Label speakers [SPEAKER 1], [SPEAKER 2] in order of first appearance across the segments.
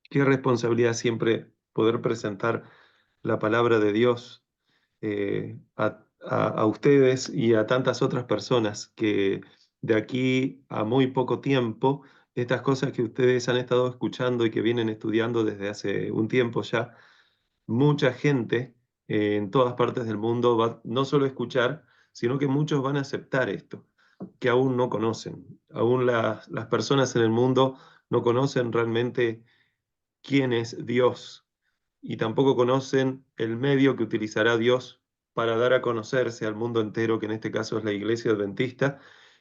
[SPEAKER 1] Qué responsabilidad siempre poder presentar la palabra de Dios a ustedes y a tantas otras personas que de aquí a muy poco tiempo, estas cosas que ustedes han estado escuchando y que vienen estudiando desde hace un tiempo ya, mucha gente en todas partes del mundo va no solo a escuchar, sino que muchos van a aceptar esto, que aún no conocen. Aún las personas en el mundo no conocen realmente quién es Dios y tampoco conocen el medio que utilizará Dios para dar a conocerse al mundo entero, que en este caso es la Iglesia Adventista,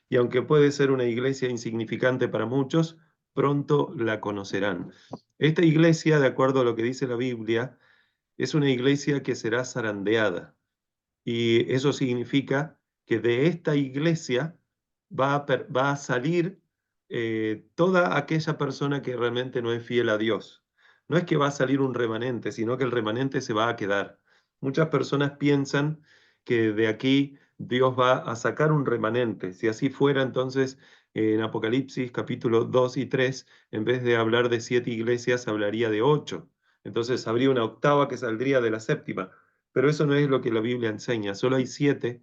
[SPEAKER 1] y aunque puede ser una iglesia insignificante para muchos, pronto la conocerán. Esta iglesia, de acuerdo a lo que dice la Biblia, es una iglesia que será zarandeada, y eso significa que de esta iglesia va a salir toda aquella persona que realmente no es fiel a Dios. No es que va a salir un remanente, sino que el remanente se va a quedar. Muchas personas piensan que de aquí Dios va a sacar un remanente. Si así fuera, entonces en Apocalipsis capítulo 2 y 3, en vez de hablar de 7 iglesias, hablaría de 8. Entonces habría una octava que saldría de la séptima. Pero eso no es lo que la Biblia enseña. Solo hay 7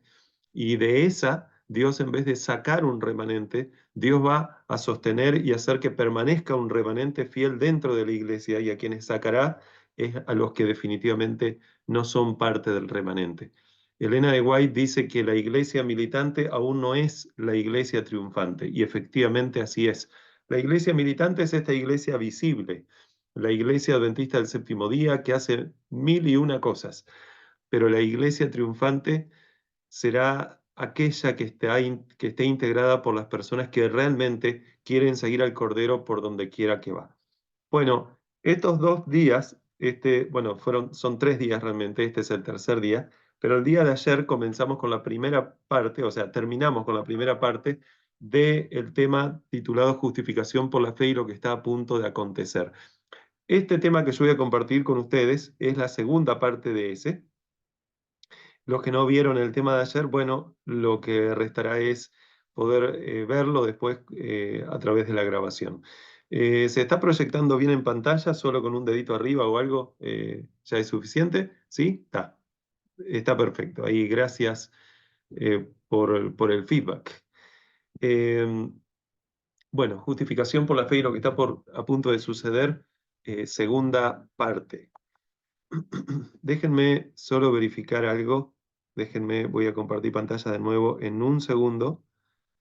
[SPEAKER 1] y de esa, Dios en vez de sacar un remanente, Dios va a sostener y hacer que permanezca un remanente fiel dentro de la iglesia, y a quienes sacará es a los que definitivamente no son parte del remanente. Elena de White dice que la iglesia militante aún no es la iglesia triunfante, y efectivamente así es. La iglesia militante es esta iglesia visible, la iglesia adventista del séptimo día, que hace 1001 cosas, pero la iglesia triunfante será aquella que esté integrada por las personas que realmente quieren seguir al Cordero por donde quiera que va. Bueno, estos 2 días, bueno, son 3 días realmente, este es el tercer día, pero el día de ayer comenzamos con la primera parte, o sea, terminamos con la primera parte del tema titulado Justificación por la fe y lo que está a punto de acontecer. Este tema que yo voy a compartir con ustedes es la segunda parte de ese. Los que no vieron el tema de ayer, bueno, lo que restará es poder verlo después a través de la grabación. ¿Se está proyectando bien en pantalla, solo con un dedito arriba o algo? ¿Ya es suficiente? ¿Sí? Está perfecto. Ahí, gracias por el feedback. Eh, bueno, justificación por la fe y lo que está a punto de suceder, segunda parte. Déjenme solo verificar algo. Déjenme, voy a compartir pantalla de nuevo en un segundo.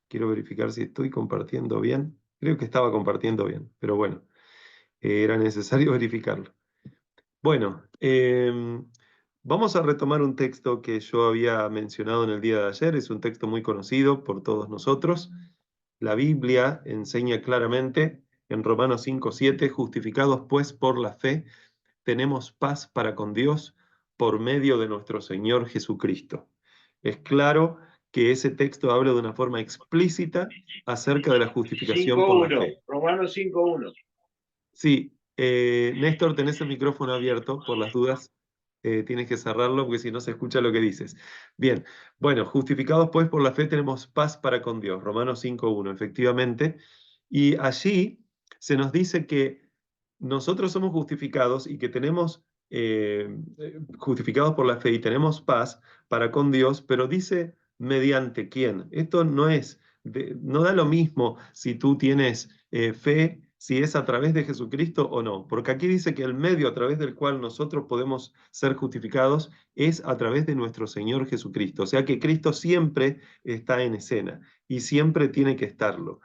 [SPEAKER 1] Quiero verificar si estoy compartiendo bien. Creo que estaba compartiendo bien, pero bueno, era necesario verificarlo. Bueno, vamos a retomar un texto que yo había mencionado en el día de ayer. Es un texto muy conocido por todos nosotros. La Biblia enseña claramente en Romanos 5:7, justificados pues por la fe, tenemos paz para con Dios por medio de nuestro Señor Jesucristo. Es claro que ese texto habla de una forma explícita acerca de la justificación por la
[SPEAKER 2] 5:1,
[SPEAKER 1] fe.
[SPEAKER 2] Romanos 5:1.
[SPEAKER 1] Sí, Néstor, tenés el micrófono abierto, por las dudas. Tienes que cerrarlo porque si no se escucha lo que dices. Bien, bueno, justificados pues por la fe tenemos paz para con Dios, Romanos 5:1, efectivamente. Y allí se nos dice que nosotros somos justificados y que tenemos justificados por la fe y tenemos paz para con Dios, pero dice mediante quién. Esto no es, no da lo mismo si tú tienes fe, si es a través de Jesucristo o no, porque aquí dice que el medio a través del cual nosotros podemos ser justificados es a través de nuestro Señor Jesucristo. O sea que Cristo siempre está en escena y siempre tiene que estarlo.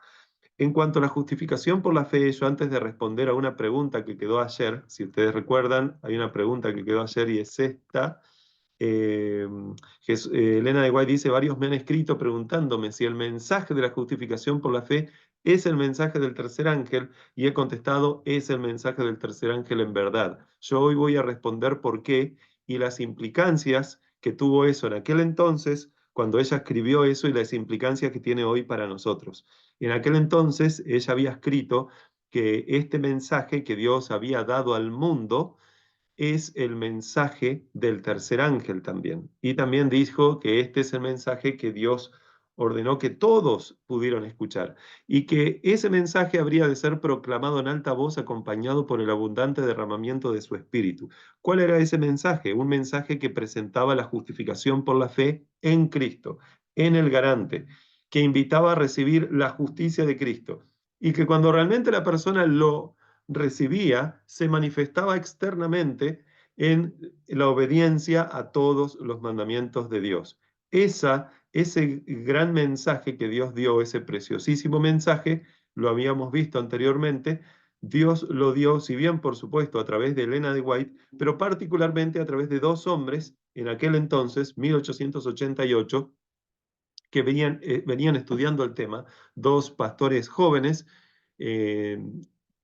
[SPEAKER 1] En cuanto a la justificación por la fe, yo antes de responder a una pregunta que quedó ayer, si ustedes recuerdan, hay una pregunta que quedó ayer y es esta. Eh, Elena de White dice, varios me han escrito preguntándome si el mensaje de la justificación por la fe es el mensaje del tercer ángel, y he contestado, es el mensaje del tercer ángel en verdad. Yo hoy voy a responder por qué y las implicancias que tuvo eso en aquel entonces, cuando ella escribió eso, y las implicancias que tiene hoy para nosotros. En aquel entonces ella había escrito que este mensaje que Dios había dado al mundo es el mensaje del tercer ángel también. Y también dijo que este es el mensaje que Dios ordenó que todos pudieran escuchar y que ese mensaje habría de ser proclamado en alta voz acompañado por el abundante derramamiento de su espíritu. ¿Cuál era ese mensaje? Un mensaje que presentaba la justificación por la fe en Cristo, en el garante, que invitaba a recibir la justicia de Cristo y que cuando realmente la persona lo recibía, se manifestaba externamente en la obediencia a todos los mandamientos de Dios. Ese gran mensaje que Dios dio, ese preciosísimo mensaje, lo habíamos visto anteriormente, Dios lo dio, si bien por supuesto a través de Elena de White, pero particularmente a través de dos hombres en aquel entonces, 1888, que venían estudiando el tema, dos pastores jóvenes eh,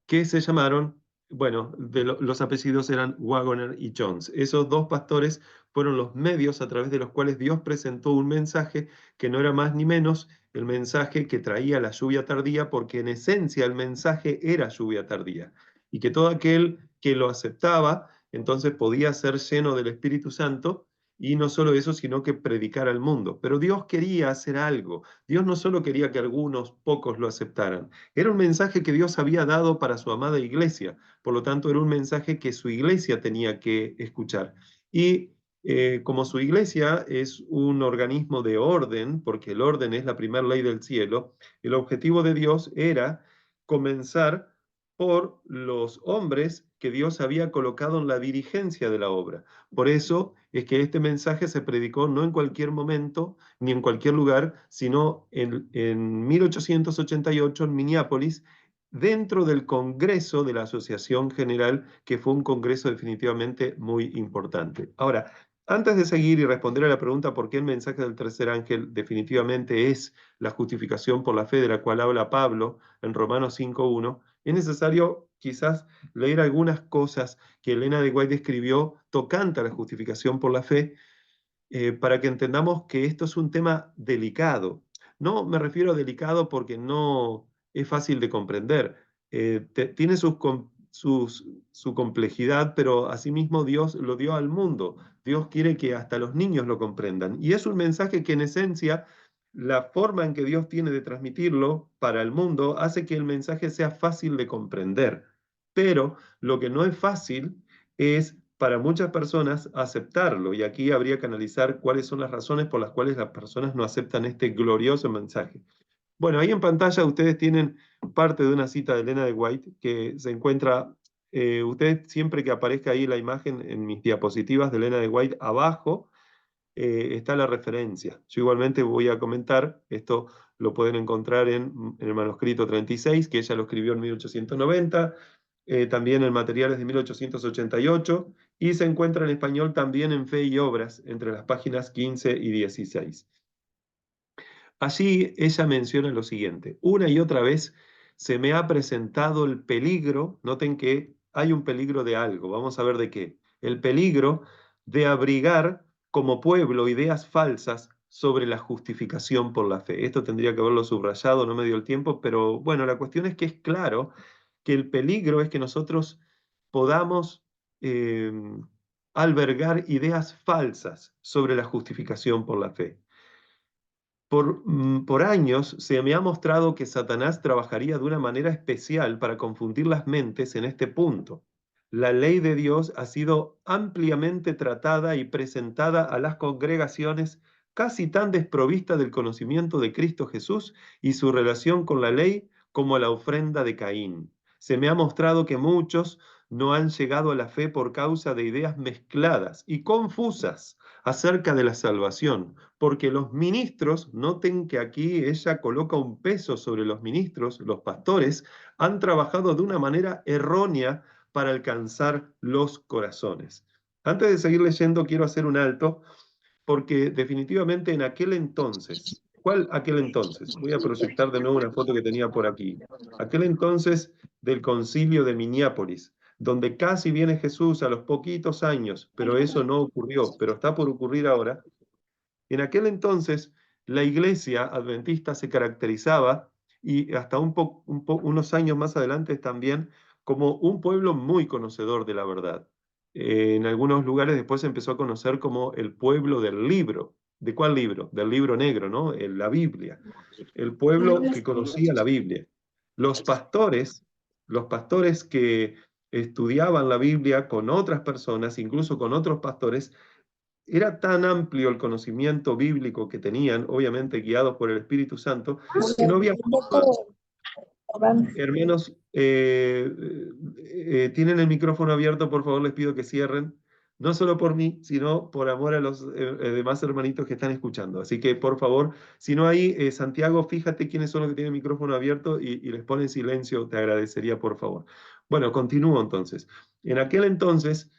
[SPEAKER 1] que se llamaron, bueno, los apellidos eran Wagoner y Jones. Esos dos pastores fueron los medios a través de los cuales Dios presentó un mensaje que no era más ni menos el mensaje que traía la lluvia tardía, porque en esencia el mensaje era lluvia tardía, y que todo aquel que lo aceptaba, entonces podía ser lleno del Espíritu Santo, y no solo eso, sino que predicar al mundo. Pero Dios quería hacer algo. Dios no solo quería que algunos pocos lo aceptaran. Era un mensaje que Dios había dado para su amada iglesia. Por lo tanto, era un mensaje que su iglesia tenía que escuchar. Y como su iglesia es un organismo de orden, porque el orden es la primera ley del cielo, el objetivo de Dios era comenzar por los hombres que Dios había colocado en la dirigencia de la obra. Por eso es que este mensaje se predicó no en cualquier momento ni en cualquier lugar, sino en 1888 en Minneapolis, dentro del Congreso de la Asociación General, que fue un congreso definitivamente muy importante. Ahora, antes de seguir y responder a la pregunta por qué el mensaje del tercer ángel definitivamente es la justificación por la fe de la cual habla Pablo en Romanos 5.1, es necesario quizás leer algunas cosas que Elena de White escribió tocante a la justificación por la fe, para que entendamos que esto es un tema delicado. No me refiero a delicado porque no es fácil de comprender. Tiene su complejidad, pero asimismo Dios lo dio al mundo. Dios quiere que hasta los niños lo comprendan. Y es un mensaje que en esencia, la forma en que Dios tiene de transmitirlo para el mundo hace que el mensaje sea fácil de comprender. Pero lo que no es fácil es para muchas personas aceptarlo, y aquí habría que analizar cuáles son las razones por las cuales las personas no aceptan este glorioso mensaje. Bueno, ahí en pantalla ustedes tienen parte de una cita de Elena de White que se encuentra, ustedes siempre que aparezca ahí la imagen en mis diapositivas de Elena de White, abajo está la referencia. Yo igualmente voy a comentar, esto lo pueden encontrar en el manuscrito 36, que ella lo escribió en 1890, también en materiales de 1888, y se encuentra en español también en Fe y Obras, entre las páginas 15 y 16. Allí ella menciona lo siguiente: una y otra vez se me ha presentado el peligro, noten que hay un peligro de algo, vamos a ver de qué, el peligro de abrigar como pueblo ideas falsas sobre la justificación por la fe. Esto tendría que haberlo subrayado, no me dio el tiempo, pero bueno, la cuestión es que es claro que el peligro es que nosotros podamos eh, albergar ideas falsas sobre la justificación por la fe. Por años se me ha mostrado que Satanás trabajaría de una manera especial para confundir las mentes en este punto. La ley de Dios ha sido ampliamente tratada y presentada a las congregaciones casi tan desprovista del conocimiento de Cristo Jesús y su relación con la ley como la ofrenda de Caín. Se me ha mostrado que muchos no han llegado a la fe por causa de ideas mezcladas y confusas acerca de la salvación, porque los ministros, noten que aquí ella coloca un peso sobre los ministros, los pastores, han trabajado de una manera errónea para alcanzar los corazones. Antes de seguir leyendo, quiero hacer un alto, porque definitivamente en aquel entonces, ¿cuál aquel entonces? Voy a proyectar de nuevo una foto que tenía por aquí. Aquel entonces del concilio de Minneapolis, donde casi viene Jesús a los poquitos años, pero eso no ocurrió, pero está por ocurrir ahora. En aquel entonces, la iglesia adventista se caracterizaba, y hasta unos años más adelante también, como un pueblo muy conocedor de la verdad. En algunos lugares después se empezó a conocer como el pueblo del libro. ¿De cuál libro? Del libro negro, ¿no? La Biblia. El pueblo que conocía la Biblia. Los pastores, los pastores que estudiaban la Biblia con otras personas, incluso con otros pastores, era tan amplio el conocimiento bíblico que tenían, obviamente guiados por el Espíritu Santo, que no había forma. Hermanos, tienen el micrófono abierto, por favor les pido que cierren, no solo por mí, sino por amor a los demás hermanitos que están escuchando. Así que, por favor, si no hay, Santiago, fíjate quiénes son los que tienen el micrófono abierto y les ponen silencio, te agradecería, por favor. Bueno, continúo entonces. En aquel entonces,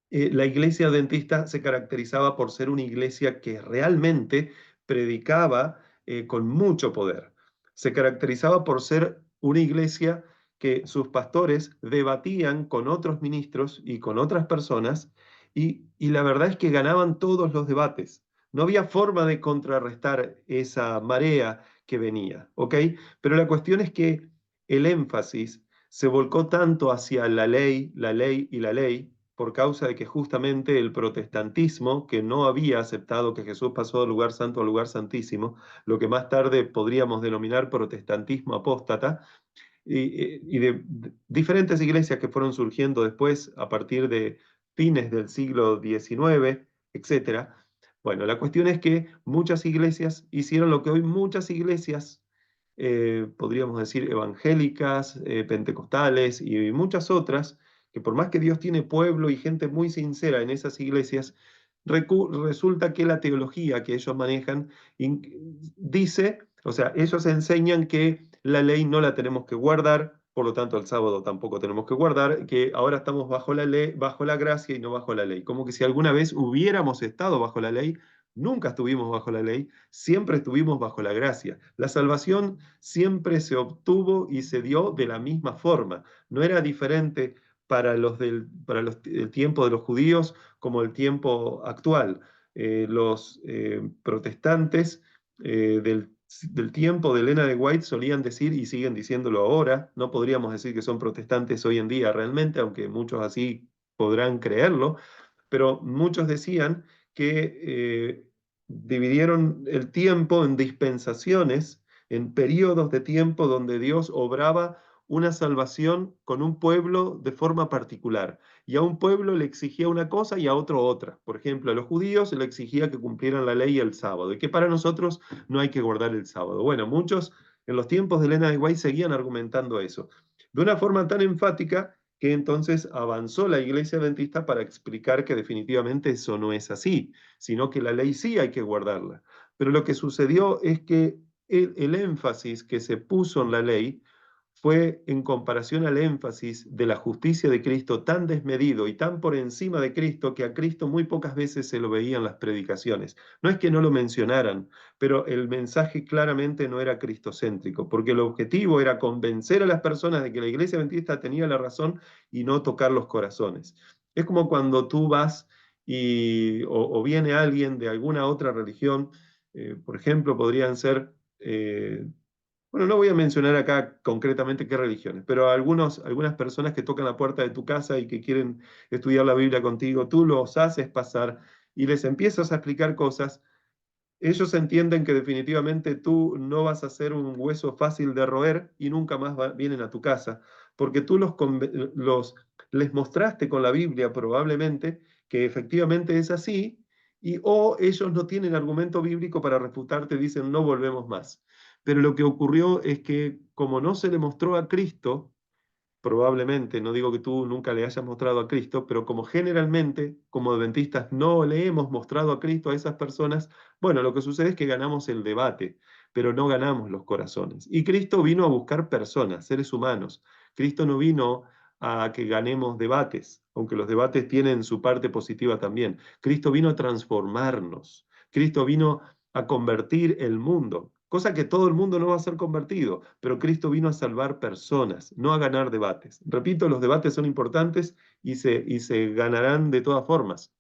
[SPEAKER 1] la iglesia adventista se caracterizaba por ser una iglesia que realmente predicaba con mucho poder. Se caracterizaba por ser una iglesia que sus pastores debatían con otros ministros y con otras personas y la verdad es que ganaban todos los debates. No había forma de contrarrestar esa marea que venía, ¿ok? Pero la cuestión es que el énfasis se volcó tanto hacia la ley y la ley, por causa de que justamente el protestantismo, que no había aceptado que Jesús pasó del lugar santo al lugar santísimo, lo que más tarde podríamos denominar protestantismo apóstata, y de diferentes iglesias que fueron surgiendo después a partir de fines del siglo XIX, etcétera. Bueno, la cuestión es que muchas iglesias hicieron lo que hoy muchas iglesias, podríamos decir evangélicas, pentecostales y muchas otras, que por más que Dios tiene pueblo y gente muy sincera en esas iglesias, resulta que la teología que ellos manejan dice, o sea, ellos enseñan que la ley no la tenemos que guardar, por lo tanto el sábado tampoco tenemos que guardar, que ahora estamos bajo la ley, bajo la gracia y no bajo la ley. Como que si alguna vez hubiéramos estado bajo la ley, nunca estuvimos bajo la ley, siempre estuvimos bajo la gracia. La salvación siempre se obtuvo y se dio de la misma forma. No era diferente para el tiempo de los judíos como el tiempo actual. Los protestantes del tiempo de Elena de White solían decir, y siguen diciéndolo ahora, no podríamos decir que son protestantes hoy en día realmente, aunque muchos así podrán creerlo, pero muchos decían que dividieron el tiempo en dispensaciones, en periodos de tiempo donde Dios obraba una salvación con un pueblo de forma particular. Y a un pueblo le exigía una cosa y a otro otra. Por ejemplo, a los judíos se le exigía que cumplieran la ley el sábado y que para nosotros no hay que guardar el sábado. Bueno, muchos en los tiempos de Elena de White seguían argumentando eso. De una forma tan enfática que entonces avanzó la iglesia adventista para explicar que definitivamente eso no es así, sino que la ley sí hay que guardarla. Pero lo que sucedió es que el énfasis que se puso en la ley fue en comparación al énfasis de la justicia de Cristo tan desmedido y tan por encima de Cristo que a Cristo muy pocas veces se lo veían las predicaciones. No es que no lo mencionaran, pero el mensaje claramente no era cristocéntrico, porque el objetivo era convencer a las personas de que la iglesia adventista tenía la razón y no tocar los corazones. Es como cuando tú vas o viene alguien de alguna otra religión, por ejemplo, podrían ser... bueno, no voy a mencionar acá concretamente qué religiones, pero algunas personas que tocan la puerta de tu casa y que quieren estudiar la Biblia contigo, tú los haces pasar y les empiezas a explicar cosas. Ellos entienden que definitivamente tú no vas a ser un hueso fácil de roer y nunca más vienen a tu casa, porque tú les mostraste con la Biblia probablemente que efectivamente es así, o ellos no tienen argumento bíblico para refutarte, dicen no volvemos más. Pero lo que ocurrió es que como no se le mostró a Cristo, probablemente, no digo que tú nunca le hayas mostrado a Cristo, pero como generalmente, como adventistas, no le hemos mostrado a Cristo a esas personas, bueno, lo que sucede es que ganamos el debate, pero no ganamos los corazones. Y Cristo vino a buscar personas, seres humanos. Cristo no vino a que ganemos debates, aunque los debates tienen su parte positiva también. Cristo vino a transformarnos. Cristo vino a convertir el mundo, cosa que todo el mundo no va a ser convertido, pero Cristo vino a salvar personas, no a ganar debates. Repito, los debates son importantes y se ganarán de todas formas,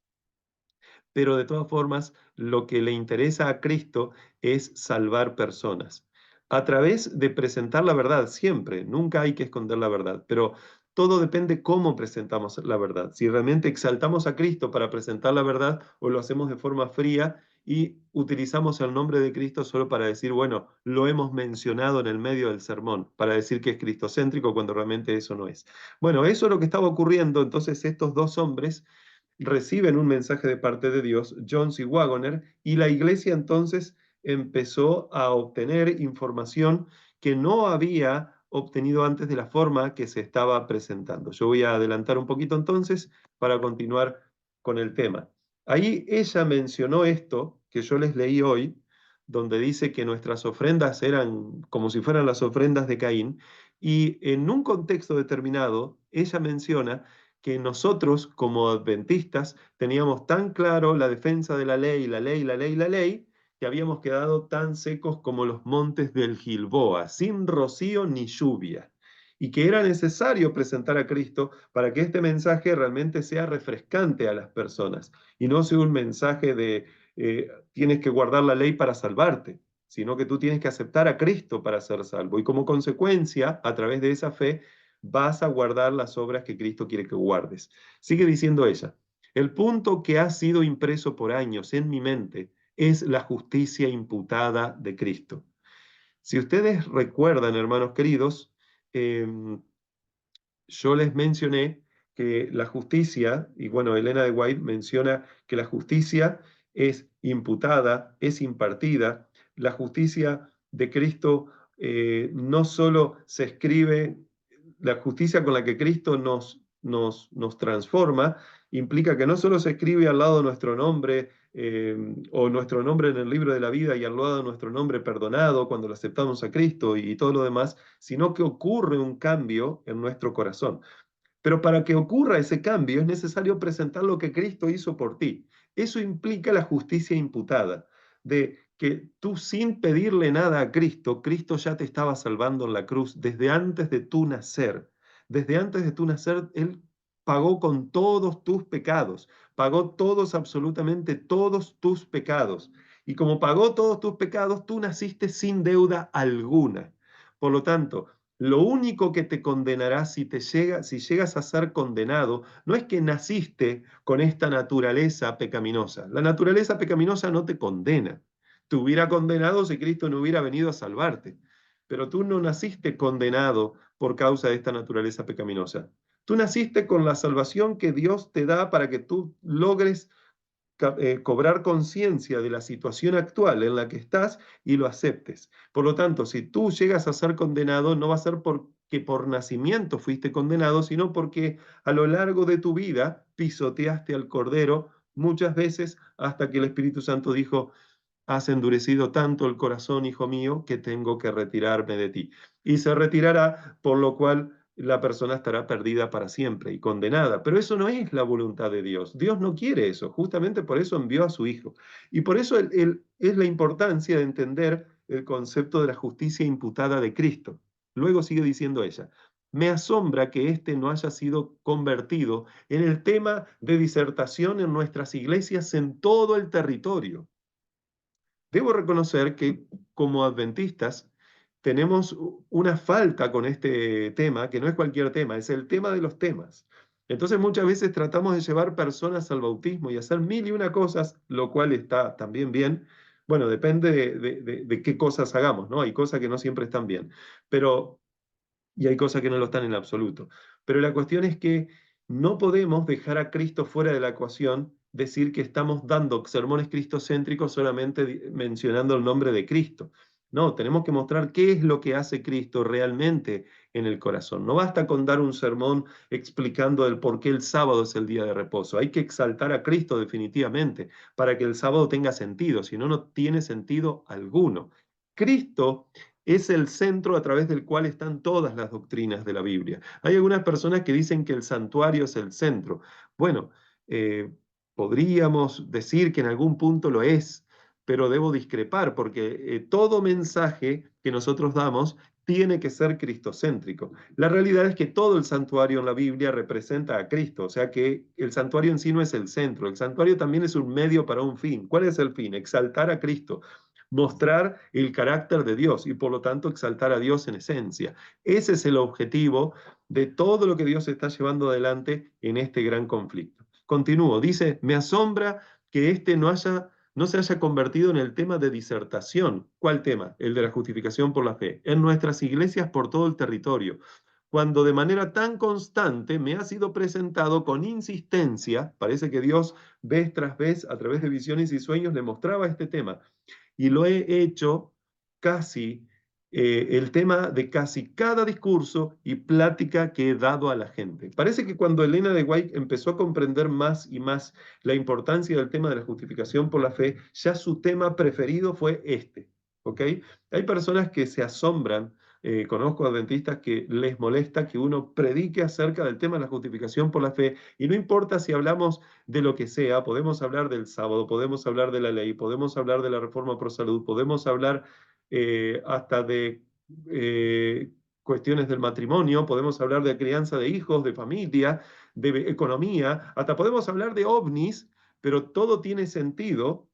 [SPEAKER 1] pero de todas formas lo que le interesa a Cristo es salvar personas. A través de presentar la verdad, siempre, nunca hay que esconder la verdad, pero todo depende cómo presentamos la verdad. Si realmente exaltamos a Cristo para presentar la verdad o lo hacemos de forma fría y utilizamos el nombre de Cristo solo para decir, bueno, lo hemos mencionado en el medio del sermón, para decir que es cristocéntrico cuando realmente eso no es. Bueno, eso es lo que estaba ocurriendo. Entonces estos dos hombres reciben un mensaje de parte de Dios, Jones y Wagoner, y la iglesia entonces empezó a obtener información que no había obtenido antes de la forma que se estaba presentando. Yo voy a adelantar un poquito entonces para continuar con el tema. Ahí ella mencionó esto que yo les leí hoy, donde dice que nuestras ofrendas eran como si fueran las ofrendas de Caín, y en un contexto determinado, ella menciona que nosotros como adventistas teníamos tan claro la defensa de la ley, la ley, la ley, la ley, que habíamos quedado tan secos como los montes del Gilboa, sin rocío ni lluvia, y que era necesario presentar a Cristo para que este mensaje realmente sea refrescante a las personas, y no sea un mensaje de tienes que guardar la ley para salvarte, sino que tú tienes que aceptar a Cristo para ser salvo, y como consecuencia, a través de esa fe, vas a guardar las obras que Cristo quiere que guardes. Sigue diciendo ella, el punto que ha sido impreso por años en mi mente es la justicia imputada de Cristo. Si ustedes recuerdan, hermanos queridos, eh, yo les mencioné que la justicia, y bueno, Elena de White menciona que la justicia es imputada, es impartida. La justicia de Cristo no solo se escribe, la justicia con la que Cristo nos transforma, implica que no solo se escribe al lado de nuestro nombre, o nuestro nombre en el libro de la vida y al lado de nuestro nombre perdonado cuando lo aceptamos a Cristo y todo lo demás, sino que ocurre un cambio en nuestro corazón. Pero para que ocurra ese cambio es necesario presentar lo que Cristo hizo por ti. Eso implica la justicia imputada, de que tú sin pedirle nada a Cristo, Cristo ya te estaba salvando en la cruz desde antes de tu nacer. Desde antes de tu nacer, Él pagó con todos tus pecados, pagó todos, absolutamente todos tus pecados. Y como pagó todos tus pecados, tú naciste sin deuda alguna. Por lo tanto, lo único que te condenará si llegas a ser condenado, no es que naciste con esta naturaleza pecaminosa. La naturaleza pecaminosa no te condena. Te hubiera condenado si Cristo no hubiera venido a salvarte. Pero tú no naciste condenado por causa de esta naturaleza pecaminosa. Tú naciste con la salvación que Dios te da para que tú logres cobrar conciencia de la situación actual en la que estás y lo aceptes. Por lo tanto, si tú llegas a ser condenado, no va a ser porque por nacimiento fuiste condenado, sino porque a lo largo de tu vida pisoteaste al Cordero muchas veces hasta que el Espíritu Santo dijo, has endurecido tanto el corazón, hijo mío, que tengo que retirarme de ti. Y se retirará, por lo cual la persona estará perdida para siempre y condenada. Pero eso no es la voluntad de Dios. Dios no quiere eso. Justamente por eso envió a su Hijo. Y por eso es la importancia de entender el concepto de la justicia imputada de Cristo. Luego sigue diciendo ella, me asombra que este no haya sido convertido en el tema de disertación en nuestras iglesias en todo el territorio. Debo reconocer que como adventistas tenemos una falta con este tema, que no es cualquier tema, es el tema de los temas. Entonces muchas veces tratamos de llevar personas al bautismo y hacer mil y una cosas, lo cual está también bien. Bueno, depende de qué cosas hagamos, ¿no? Hay cosas que no siempre están bien, pero y hay cosas que no lo están en absoluto. Pero la cuestión es que no podemos dejar a Cristo fuera de la ecuación, decir que estamos dando sermones cristocéntricos solamente mencionando el nombre de Cristo. No, tenemos que mostrar qué es lo que hace Cristo realmente en el corazón. No basta con dar un sermón explicando el por qué el sábado es el día de reposo. Hay que exaltar a Cristo definitivamente para que el sábado tenga sentido, si no, no tiene sentido alguno. Cristo es el centro a través del cual están todas las doctrinas de la Biblia. Hay algunas personas que dicen que el santuario es el centro. Bueno, eh, podríamos decir que en algún punto lo es, pero debo discrepar porque todo mensaje que nosotros damos tiene que ser cristocéntrico. La realidad es que todo el santuario en la Biblia representa a Cristo, o sea que el santuario en sí no es el centro, el santuario también es un medio para un fin. ¿Cuál es el fin? Exaltar a Cristo, mostrar el carácter de Dios y por lo tanto exaltar a Dios en esencia. Ese es el objetivo de todo lo que Dios está llevando adelante en este gran conflicto. Continúo, dice, me asombra que este no haya no se haya convertido en el tema de disertación. ¿Cuál tema? El de la justificación por la fe. En nuestras iglesias por todo el territorio, cuando de manera tan constante me ha sido presentado con insistencia, parece que Dios vez tras vez a través de visiones y sueños le mostraba este tema, y lo he hecho casi el tema de casi cada discurso y plática que he dado a la gente. Parece que cuando Elena de White empezó a comprender más y más la importancia del tema de la justificación por la fe, ya su tema preferido fue este, ¿ok? Hay personas que se asombran, conozco adventistas que les molesta que uno predique acerca del tema de la justificación por la fe, y no importa si hablamos de lo que sea, podemos hablar del sábado, podemos hablar de la ley, podemos hablar de la reforma pro salud, podemos hablar hasta de cuestiones del matrimonio, podemos hablar de crianza de hijos, de familia, de economía, hasta podemos hablar de ovnis, pero todo tiene sentido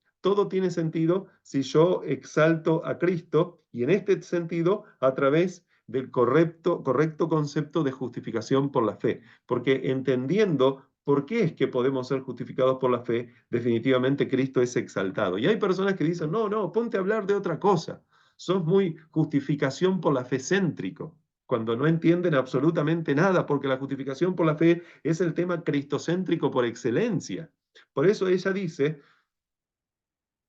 [SPEAKER 1] si yo exalto a Cristo y en este sentido a través del correcto concepto de justificación por la fe, porque entendiendo por qué es que podemos ser justificados por la fe, definitivamente Cristo es exaltado. Y hay personas que dicen, no, no, ponte a hablar de otra cosa, sos muy justificación por la fe céntrico, cuando no entienden absolutamente nada, porque la justificación por la fe es el tema cristocéntrico por excelencia. Por eso ella dice,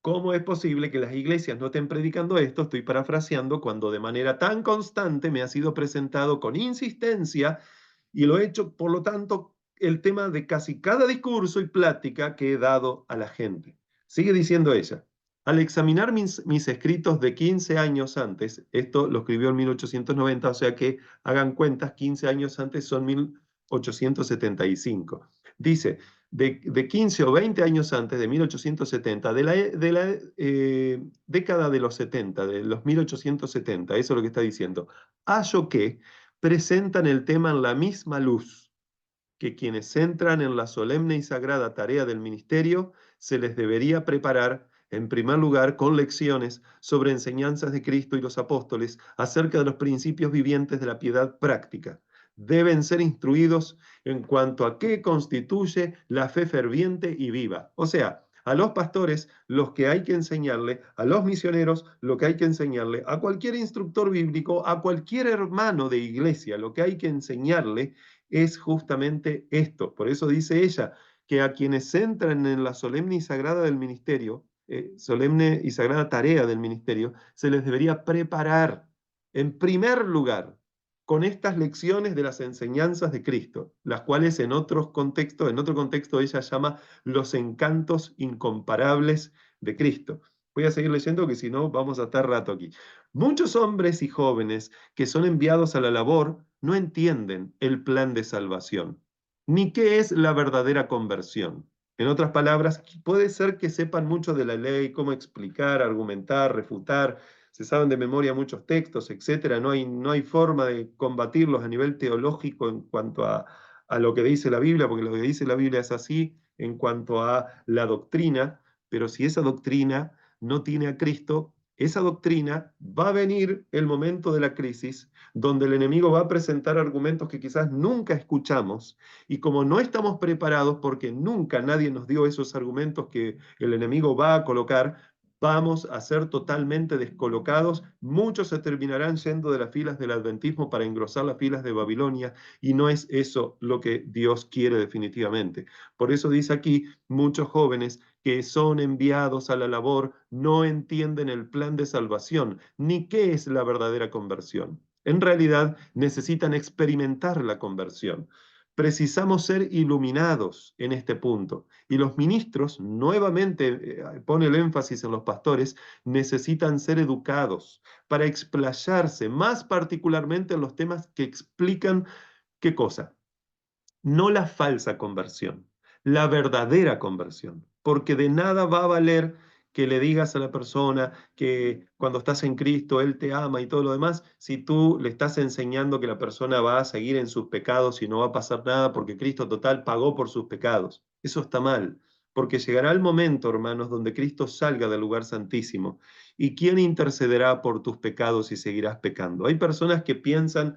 [SPEAKER 1] ¿cómo es posible que las iglesias no estén predicando esto? Estoy parafraseando, cuando de manera tan constante me ha sido presentado con insistencia y lo he hecho, por lo tanto, el tema de casi cada discurso y plática que he dado a la gente. Sigue diciendo ella, al examinar mis escritos de 15 años antes, esto lo escribió en 1890, o sea que hagan cuentas, 15 años antes son 1875. Dice, de 15 o 20 años antes, de 1870, de la década de los 70, de los 1870, eso es lo que está diciendo, hallo que presentan el tema en la misma luz, que quienes entran en la solemne y sagrada tarea del ministerio se les debería preparar, en primer lugar, con lecciones sobre enseñanzas de Cristo y los apóstoles acerca de los principios vivientes de la piedad práctica. Deben ser instruidos en cuanto a qué constituye la fe ferviente y viva. O sea, a los pastores, los que hay que enseñarle, a los misioneros, lo que hay que enseñarle, a cualquier instructor bíblico, a cualquier hermano de iglesia, lo que hay que enseñarle es justamente esto. Por eso dice ella que a quienes entran en la solemne y sagrada del ministerio, solemne y sagrada tarea del ministerio, se les debería preparar en primer lugar con estas lecciones de las enseñanzas de Cristo, las cuales en otro contexto ella llama los encantos incomparables de Cristo. Voy a seguir leyendo, que si no vamos a estar rato aquí. Muchos hombres y jóvenes que son enviados a la labor no entienden el plan de salvación, ni qué es la verdadera conversión. En otras palabras, puede ser que sepan mucho de la ley, cómo explicar, argumentar, refutar, se saben de memoria muchos textos, etcétera. No hay forma de combatirlos a nivel teológico en cuanto a lo que dice la Biblia, porque lo que dice la Biblia es así en cuanto a la doctrina, pero si esa doctrina no tiene a Cristo, esa doctrina va a venir el momento de la crisis, donde el enemigo va a presentar argumentos que quizás nunca escuchamos, y como no estamos preparados porque nunca nadie nos dio esos argumentos que el enemigo va a colocar, vamos a ser totalmente descolocados. Muchos se terminarán yendo de las filas del adventismo para engrosar las filas de Babilonia, y no es eso lo que Dios quiere definitivamente. Por eso dice aquí, muchos jóvenes que son enviados a la labor no entienden el plan de salvación, ni qué es la verdadera conversión. En realidad necesitan experimentar la conversión. Precisamos ser iluminados en este punto. Y los ministros, nuevamente pone el énfasis en los pastores, necesitan ser educados para explayarse más particularmente en los temas que explican qué cosa. No la falsa conversión, la verdadera conversión, porque de nada va a valer que le digas a la persona que cuando estás en Cristo Él te ama y todo lo demás, si tú le estás enseñando que la persona va a seguir en sus pecados y no va a pasar nada porque Cristo total pagó por sus pecados. Eso está mal, porque llegará el momento, hermanos, donde Cristo salga del lugar santísimo. ¿Y quién intercederá por tus pecados y seguirás pecando? Hay personas que piensan,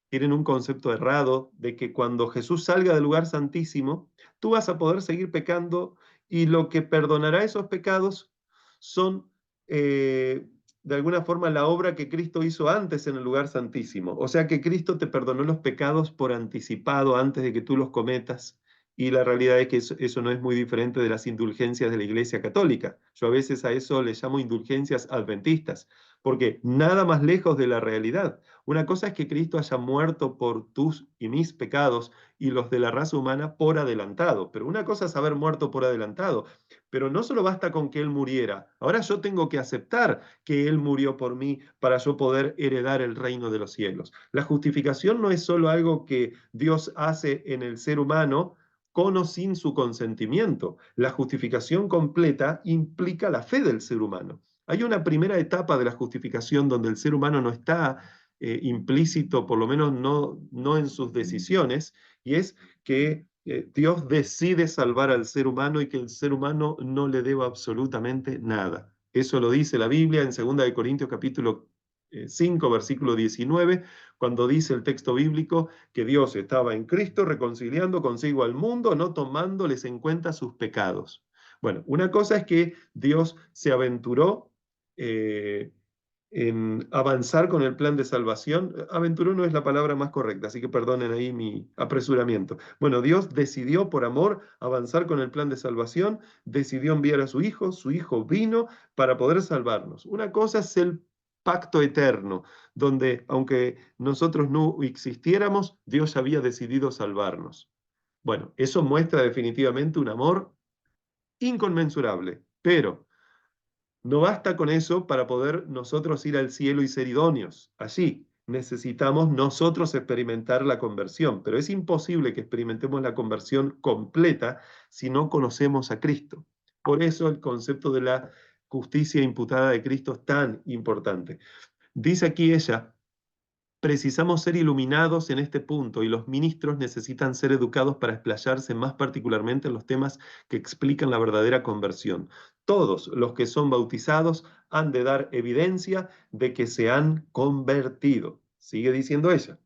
[SPEAKER 1] tienen un concepto errado de que cuando Jesús salga del lugar santísimo, tú vas a poder seguir pecando y lo que perdonará esos pecados son, de alguna forma, la obra que Cristo hizo antes en el lugar santísimo. O sea que Cristo te perdonó los pecados por anticipado antes de que tú los cometas. Y la realidad es que eso no es muy diferente de las indulgencias de la Iglesia Católica. Yo a veces a eso le llamo indulgencias adventistas, porque nada más lejos de la realidad. Una cosa es que Cristo haya muerto por tus y mis pecados y los de la raza humana por adelantado, pero una cosa es haber muerto por adelantado, pero no solo basta con que Él muriera, ahora yo tengo que aceptar que Él murió por mí para yo poder heredar el reino de los cielos. La justificación no es solo algo que Dios hace en el ser humano, con o sin su consentimiento. La justificación completa implica la fe del ser humano. Hay una primera etapa de la justificación donde el ser humano no está implícito, por lo menos no en sus decisiones, y es que Dios decide salvar al ser humano y que el ser humano no le deba absolutamente nada. Eso lo dice la Biblia en 2 de Corintios capítulo 5, versículo 19, cuando dice el texto bíblico que Dios estaba en Cristo reconciliando consigo al mundo, no tomándoles en cuenta sus pecados. Bueno, una cosa es que Dios se aventuró en avanzar con el plan de salvación. Aventuró no es la palabra más correcta, así que perdonen ahí mi apresuramiento. Bueno, Dios decidió por amor avanzar con el plan de salvación, decidió enviar a su hijo vino para poder salvarnos. Una cosa es el pacto eterno, donde aunque nosotros no existiéramos, Dios había decidido salvarnos. Bueno, eso muestra definitivamente un amor inconmensurable, pero no basta con eso para poder nosotros ir al cielo y ser idóneos. Allí necesitamos nosotros experimentar la conversión, pero es imposible que experimentemos la conversión completa si no conocemos a Cristo. Por eso el concepto de la justicia imputada de Cristo es tan importante. Dice aquí ella: precisamos ser iluminados en este punto y los ministros necesitan ser educados para explayarse más particularmente en los temas que explican la verdadera conversión. Todos los que son bautizados han de dar evidencia de que se han convertido. Sigue diciendo ella.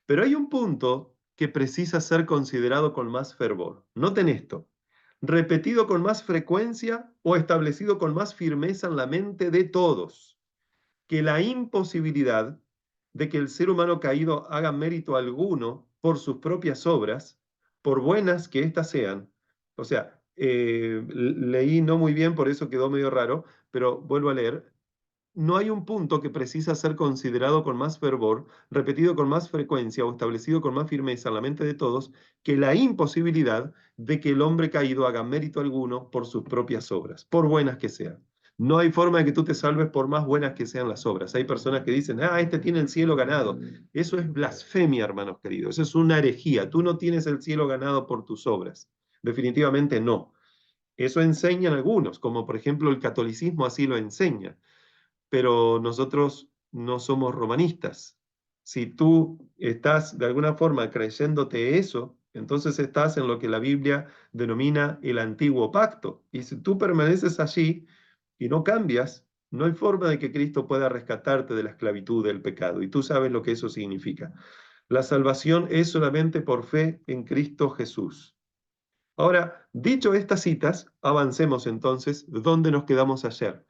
[SPEAKER 1] Pero hay un punto que precisa ser considerado con más fervor. Noten esto: repetido con más frecuencia o establecido con más firmeza en la mente de todos, que la imposibilidad de que el ser humano caído haga mérito alguno por sus propias obras, por buenas que éstas sean. O sea, leí no muy bien, por eso quedó medio raro, pero vuelvo a leer. No hay un punto que precisa ser considerado con más fervor, repetido con más frecuencia o establecido con más firmeza en la mente de todos, que la imposibilidad de que el hombre caído haga mérito alguno por sus propias obras, por buenas que sean. No hay forma de que tú te salves por más buenas que sean las obras. Hay personas que dicen, este tiene el cielo ganado. Eso es blasfemia, hermanos queridos. Eso es una herejía. Tú no tienes el cielo ganado por tus obras. Definitivamente no. Eso enseñan algunos, como por ejemplo el catolicismo así lo enseña, pero nosotros no somos romanistas. Si tú estás de alguna forma creyéndote eso, entonces estás en lo que la Biblia denomina el antiguo pacto. Y si tú permaneces allí y no cambias, no hay forma de que Cristo pueda rescatarte de la esclavitud del pecado. Y tú sabes lo que eso significa. La salvación es solamente por fe en Cristo Jesús. Ahora, dicho estas citas, avancemos entonces. ¿Dónde nos quedamos ayer?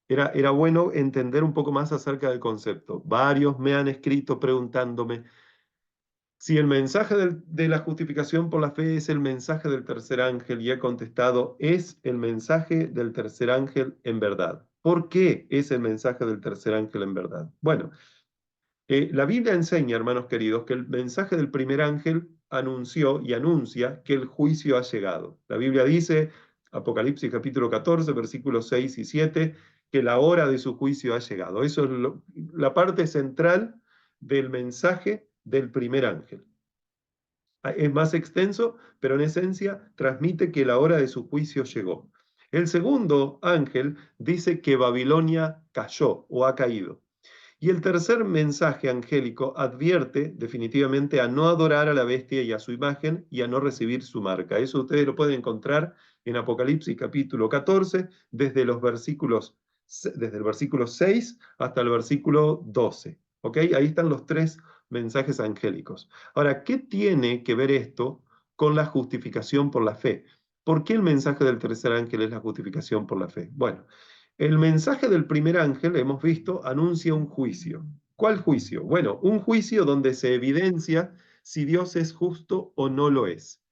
[SPEAKER 1] Era bueno entender un poco más acerca del concepto. Varios me han escrito preguntándome si el mensaje de la justificación por la fe es el mensaje del tercer ángel, y he contestado: es el mensaje del tercer ángel en verdad. ¿Por qué es el mensaje del tercer ángel en verdad? Bueno, la Biblia enseña, hermanos queridos, que el mensaje del primer ángel anunció y anuncia que el juicio ha llegado. La Biblia dice, Apocalipsis capítulo 14, versículos 6 y 7, que la hora de su juicio ha llegado. Eso es la parte central del mensaje del primer ángel. Es más extenso, pero en esencia transmite que la hora de su juicio llegó. El segundo ángel dice que Babilonia cayó o ha caído. Y el tercer mensaje angélico advierte definitivamente a no adorar a la bestia y a su imagen y a no recibir su marca. Eso ustedes lo pueden encontrar en Apocalipsis capítulo 14, desde el versículo 6 hasta el versículo 12. ¿Ok? Ahí están los tres mensajes angélicos. Ahora, ¿qué tiene que ver esto con la justificación por la fe? ¿Por qué el mensaje del tercer ángel es la justificación por la fe? Bueno, el mensaje del primer ángel, hemos visto, anuncia un juicio. ¿Cuál juicio? Bueno, un juicio donde se evidencia si Dios es justo o no lo es.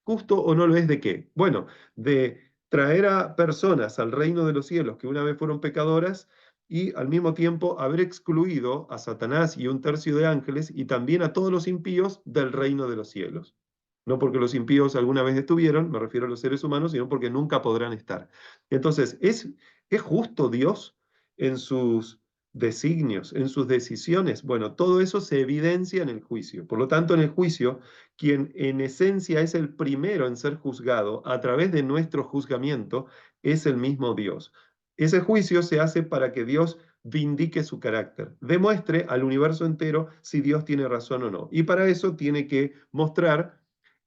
[SPEAKER 1] ¿Justo o no lo es de qué? Bueno, de traer a personas al reino de los cielos que una vez fueron pecadoras y al mismo tiempo haber excluido a Satanás y un tercio de ángeles y también a todos los impíos del reino de los cielos. No porque los impíos alguna vez estuvieron, me refiero a los seres humanos, sino porque nunca podrán estar. Entonces, ¿es justo Dios en sus designios, en sus decisiones? Bueno, todo eso se evidencia en el juicio. Por lo tanto, en el juicio, quien en esencia es el primero en ser juzgado a través de nuestro juzgamiento, es el mismo Dios. Ese juicio se hace para que Dios vindique su carácter, demuestre al universo entero si Dios tiene razón o no. Y para eso tiene que mostrar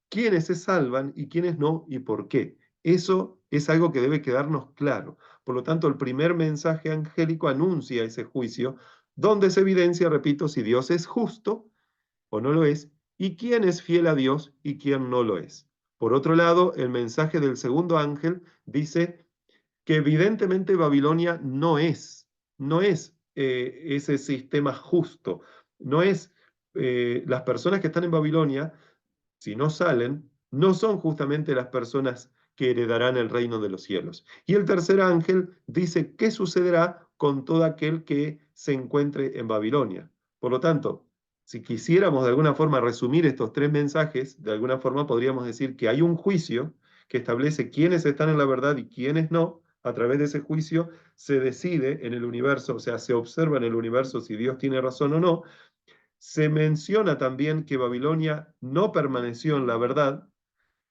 [SPEAKER 1] quiénes se salvan y quiénes no y por qué. Eso es algo que debe quedarnos claro. Por lo tanto, el primer mensaje angélico anuncia ese juicio, donde se evidencia, repito, si Dios es justo o no lo es, y quién es fiel a Dios y quién no lo es. Por otro lado, el mensaje del segundo ángel dice que evidentemente Babilonia no es ese sistema justo, no es las personas que están en Babilonia, si no salen, no son justamente las personas que heredarán el reino de los cielos. Y el tercer ángel dice qué sucederá con todo aquel que se encuentre en Babilonia. Por lo tanto, si quisiéramos de alguna forma resumir estos tres mensajes, de alguna forma podríamos decir que hay un juicio que establece quiénes están en la verdad y quiénes no. A través de ese juicio se decide en el universo, o sea, se observa en el universo si Dios tiene razón o no. Se menciona también que Babilonia no permaneció en la verdad,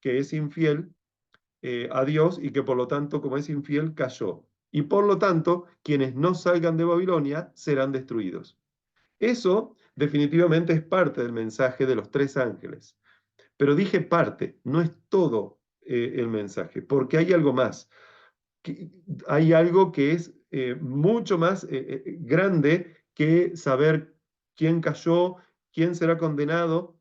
[SPEAKER 1] que es infiel a Dios y que por lo tanto, como es infiel, cayó. Y por lo tanto, quienes no salgan de Babilonia serán destruidos. Eso definitivamente es parte del mensaje de los tres ángeles. Pero dije parte, no es todo el mensaje, porque hay algo más. Hay algo que es mucho más grande que saber quién cayó, quién será condenado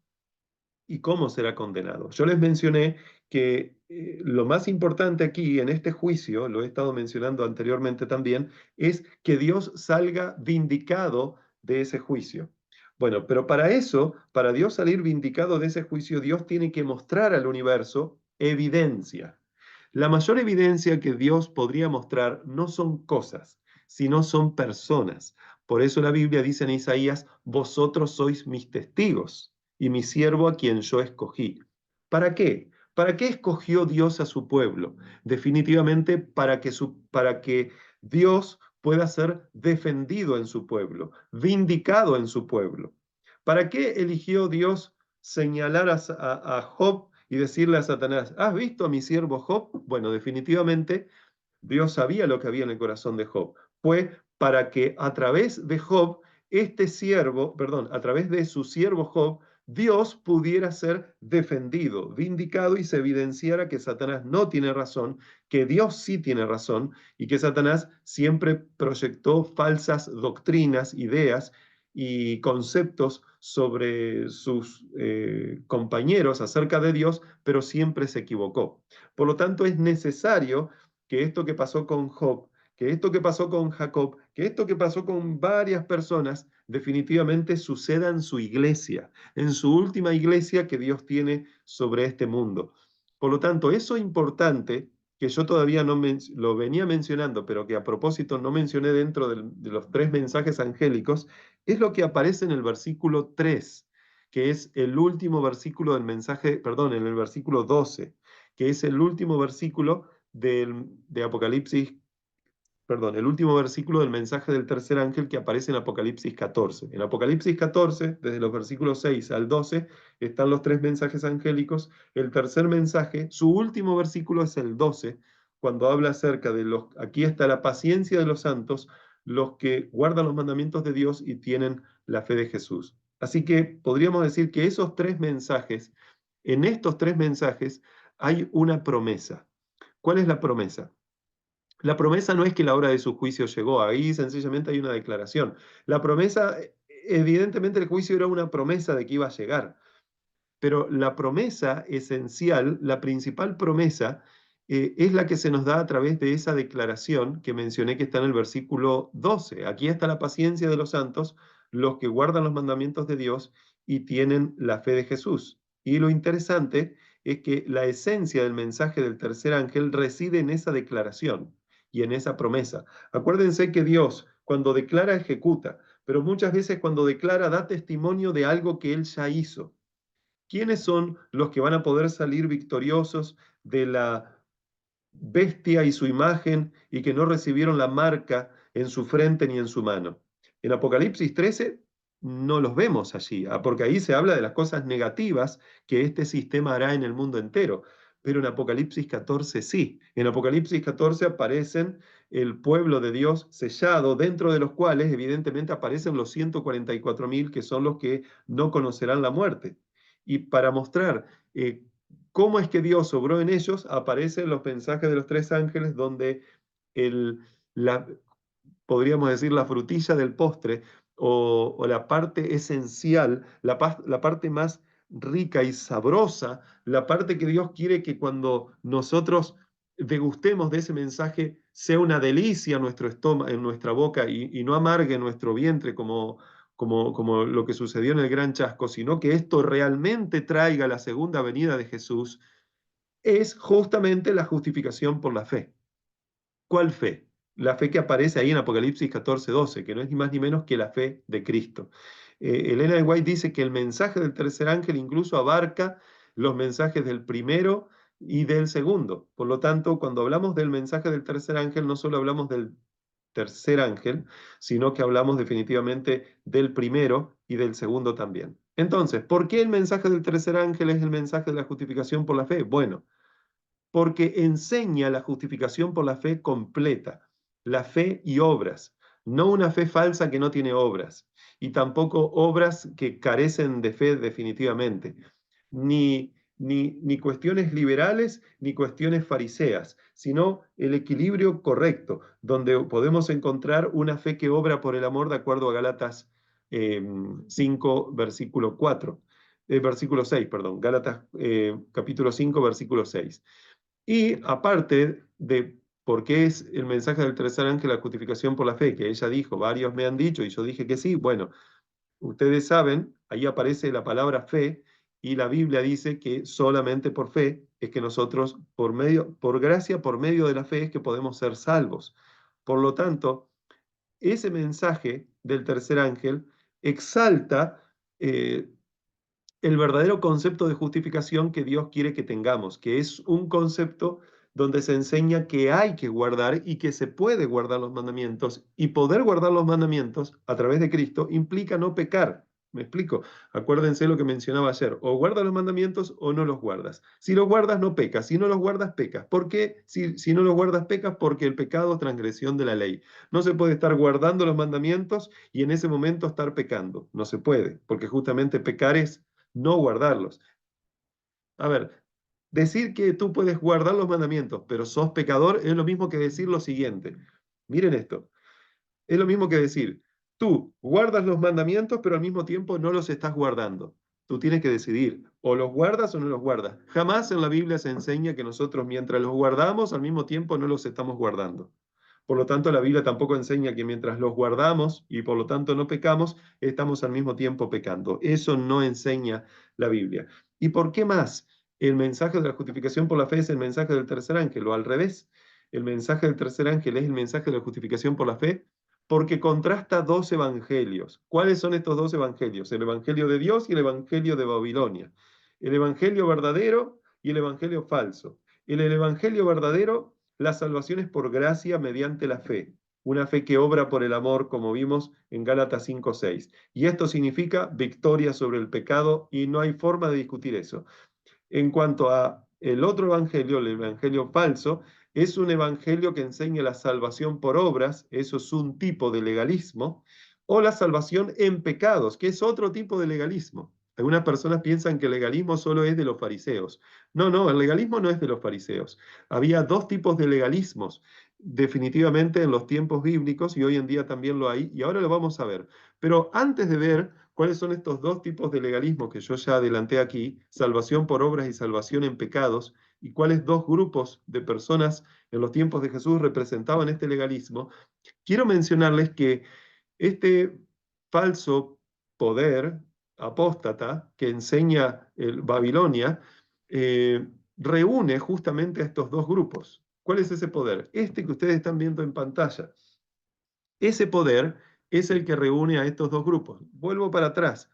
[SPEAKER 1] y cómo será condenado. Yo les mencioné que lo más importante aquí en este juicio, lo he estado mencionando anteriormente también, es que Dios salga vindicado de ese juicio. Bueno, pero para eso, para Dios salir vindicado de ese juicio, Dios tiene que mostrar al universo evidencia. La mayor evidencia que Dios podría mostrar no son cosas, sino son personas. Por eso la Biblia dice en Isaías, vosotros sois mis testigos y mi siervo a quien yo escogí. ¿Para qué? ¿Para qué escogió Dios a su pueblo? Definitivamente para que Dios pueda ser defendido en su pueblo, vindicado en su pueblo. ¿Para qué eligió Dios señalar a Job y decirle a Satanás, ¿has visto a mi siervo Job? Bueno, definitivamente Dios sabía lo que había en el corazón de Job. Fue para que a través de Job, este siervo, perdón, a través de su siervo Job, Dios pudiera ser defendido, vindicado y se evidenciara que Satanás no tiene razón, que Dios sí tiene razón y que Satanás siempre proyectó falsas doctrinas, ideas y conceptos sobre sus compañeros acerca de Dios, pero siempre se equivocó. Por lo tanto, es necesario que esto que pasó con Job, que esto que pasó con Jacob, que esto que pasó con varias personas, definitivamente suceda en su iglesia, en su última iglesia que Dios tiene sobre este mundo. Por lo tanto, eso importante, que yo todavía no lo venía mencionando, pero que a propósito no mencioné dentro de los tres mensajes angélicos, es lo que aparece en el versículo 3, que es el último versículo del mensaje, perdón, en el versículo 12, que es el último versículo de Apocalipsis, perdón, el último versículo del mensaje del tercer ángel que aparece en Apocalipsis 14. En Apocalipsis 14, desde los versículos 6 al 12, están los tres mensajes angélicos. El tercer mensaje, su último versículo es el 12, cuando habla acerca de aquí está la paciencia de los santos, los que guardan los mandamientos de Dios y tienen la fe de Jesús. Así que podríamos decir que esos tres mensajes, en estos tres mensajes hay una promesa. ¿Cuál es la promesa? La promesa no es que la hora de su juicio llegó, ahí sencillamente hay una declaración. La promesa, evidentemente el juicio era una promesa de que iba a llegar, pero la promesa esencial, la principal promesa, es la que se nos da a través de esa declaración que mencioné que está en el versículo 12. Aquí está la paciencia de los santos, los que guardan los mandamientos de Dios y tienen la fe de Jesús. Y lo interesante es que la esencia del mensaje del tercer ángel reside en esa declaración y en esa promesa. Acuérdense que Dios, cuando declara, ejecuta, pero muchas veces cuando declara, da testimonio de algo que Él ya hizo. ¿Quiénes son los que van a poder salir victoriosos de la bestia y su imagen y que no recibieron la marca en su frente ni en su mano? En Apocalipsis 13 no los vemos allí, porque ahí se habla de las cosas negativas que este sistema hará en el mundo entero. Pero en Apocalipsis 14 sí. En Apocalipsis 14 aparecen el pueblo de Dios sellado, dentro de los cuales evidentemente aparecen los 144.000 que son los que no conocerán la muerte. Y para mostrar cómo es que Dios obró en ellos, aparecen los mensajes de los tres ángeles donde el, la, podríamos decir la frutilla del postre o la parte esencial, la parte más rica y sabrosa, la parte que Dios quiere que cuando nosotros degustemos de ese mensaje sea una delicia en nuestro estómago, en nuestra boca y no amargue nuestro vientre como lo que sucedió en el gran chasco, sino que esto realmente traiga la segunda venida de Jesús, es justamente la justificación por la fe. ¿Cuál fe? La fe que aparece ahí en Apocalipsis 14:12, que no es ni más ni menos que la fe de Cristo. Elena de White dice que el mensaje del tercer ángel incluso abarca los mensajes del primero y del segundo. Por lo tanto, cuando hablamos del mensaje del tercer ángel, no solo hablamos del tercer ángel, sino que hablamos definitivamente del primero y del segundo también. Entonces, ¿por qué el mensaje del tercer ángel es el mensaje de la justificación por la fe? Bueno, porque enseña la justificación por la fe completa, la fe y obras, no una fe falsa que no tiene obras, y tampoco obras que carecen de fe definitivamente, ni cuestiones liberales ni cuestiones fariseas, sino el equilibrio correcto, donde podemos encontrar una fe que obra por el amor de acuerdo a Gálatas 5, versículo 4. Versículo 6, perdón, Gálatas capítulo 5, versículo 6. Y aparte de por qué es el mensaje del tercer ángel la justificación por la fe, que ella dijo, varios me han dicho y yo dije que sí, bueno, ustedes saben, ahí aparece la palabra fe y la Biblia dice que solamente por fe es que nosotros, por gracia, por medio de la fe es que podemos ser salvos. Por lo tanto, ese mensaje del tercer ángel exalta el verdadero concepto de justificación que Dios quiere que tengamos, que es un concepto donde se enseña que hay que guardar y que se puede guardar los mandamientos, y poder guardar los mandamientos a través de Cristo implica no pecar. ¿Me explico? Acuérdense lo que mencionaba ayer, o guardas los mandamientos o no los guardas. Si los guardas no pecas, si no los guardas pecas. ¿Por qué? Si no los guardas pecas, porque el pecado es transgresión de la ley. No se puede estar guardando los mandamientos y en ese momento estar pecando. No se puede, porque justamente pecar es no guardarlos. A ver, decir que tú puedes guardar los mandamientos, pero sos pecador, es lo mismo que decir lo siguiente. Miren esto, es lo mismo que decir, tú guardas los mandamientos, pero al mismo tiempo no los estás guardando. Tú tienes que decidir, o los guardas o no los guardas. Jamás en la Biblia se enseña que nosotros mientras los guardamos, al mismo tiempo no los estamos guardando. Por lo tanto, la Biblia tampoco enseña que mientras los guardamos y por lo tanto no pecamos, estamos al mismo tiempo pecando. Eso no enseña la Biblia. ¿Y por qué más? El mensaje de la justificación por la fe es el mensaje del tercer ángel, o al revés. El mensaje del tercer ángel es el mensaje de la justificación por la fe porque contrasta dos evangelios. ¿Cuáles son estos dos evangelios? El evangelio de Dios y el evangelio de Babilonia. El evangelio verdadero y el evangelio falso. En el evangelio verdadero, la salvación es por gracia mediante la fe, una fe que obra por el amor, como vimos en Gálatas 5:6. Y esto significa victoria sobre el pecado y no hay forma de discutir eso. En cuanto a el otro evangelio, el evangelio falso, es un evangelio que enseña la salvación por obras, eso es un tipo de legalismo, o la salvación en pecados, que es otro tipo de legalismo. Algunas personas piensan que el legalismo solo es de los fariseos. No, no, el legalismo no es de los fariseos. Había dos tipos de legalismos, definitivamente en los tiempos bíblicos, y hoy en día también lo hay, y ahora lo vamos a ver. Pero antes de ver ¿Cuáles son estos dos tipos de legalismo que yo ya adelanté aquí? Salvación por obras y salvación en pecados. ¿Y cuáles dos grupos de personas en los tiempos de Jesús representaban este legalismo? Quiero mencionarles que este falso poder apóstata que enseña Babilonia eh, reúne justamente a estos dos grupos. ¿Cuál es ese poder? Este que ustedes están viendo en pantalla. Ese poder es el que reúne a estos dos grupos. Vuelvo para atrás.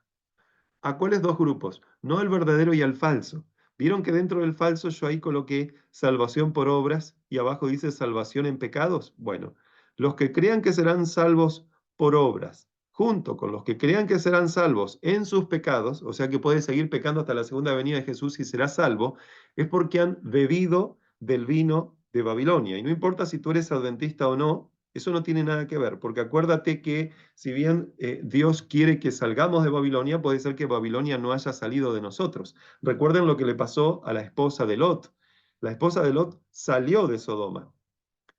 [SPEAKER 1] ¿A cuáles dos grupos? No al verdadero y al falso. ¿Vieron que dentro del falso yo ahí coloqué salvación por obras y abajo dice salvación en pecados? Bueno, los que crean que serán salvos por obras, junto con los que crean que serán salvos en sus pecados, o sea que puede seguir pecando hasta la segunda venida de Jesús y será salvo, es porque han bebido del vino de Babilonia. Y no importa si tú eres adventista o no, eso no tiene nada que ver, porque acuérdate que si bien Dios quiere que salgamos de Babilonia, puede ser que Babilonia no haya salido de nosotros. Recuerden lo que le pasó a la esposa de Lot. La esposa de Lot salió de Sodoma,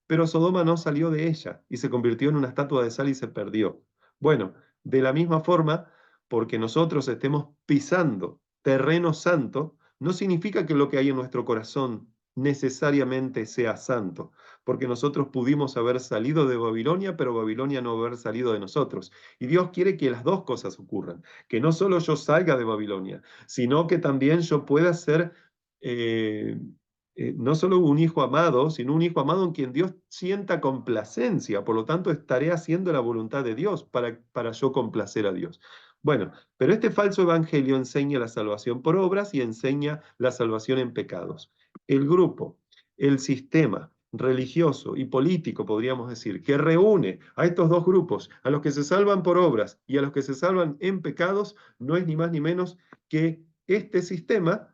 [SPEAKER 1] pero Sodoma no salió de ella y se convirtió en una estatua de sal y se perdió. Bueno, de la misma forma, porque nosotros estemos pisando terreno santo, no significa que lo que hay en nuestro corazón necesariamente sea santo, porque nosotros pudimos haber salido de Babilonia, pero Babilonia no haber salido de nosotros. Y Dios quiere que las dos cosas ocurran, que no solo yo salga de Babilonia, sino que también yo pueda ser eh, no solo un hijo amado, sino un hijo amado en quien Dios sienta complacencia. Por lo tanto, estaré haciendo la voluntad de Dios para yo complacer a Dios. Bueno, pero este falso evangelio enseña la salvación por obras y enseña la salvación en pecados. El grupo, el sistema religioso y político, podríamos decir, que reúne a estos dos grupos, a los que se salvan por obras y a los que se salvan en pecados, no es ni más ni menos que este sistema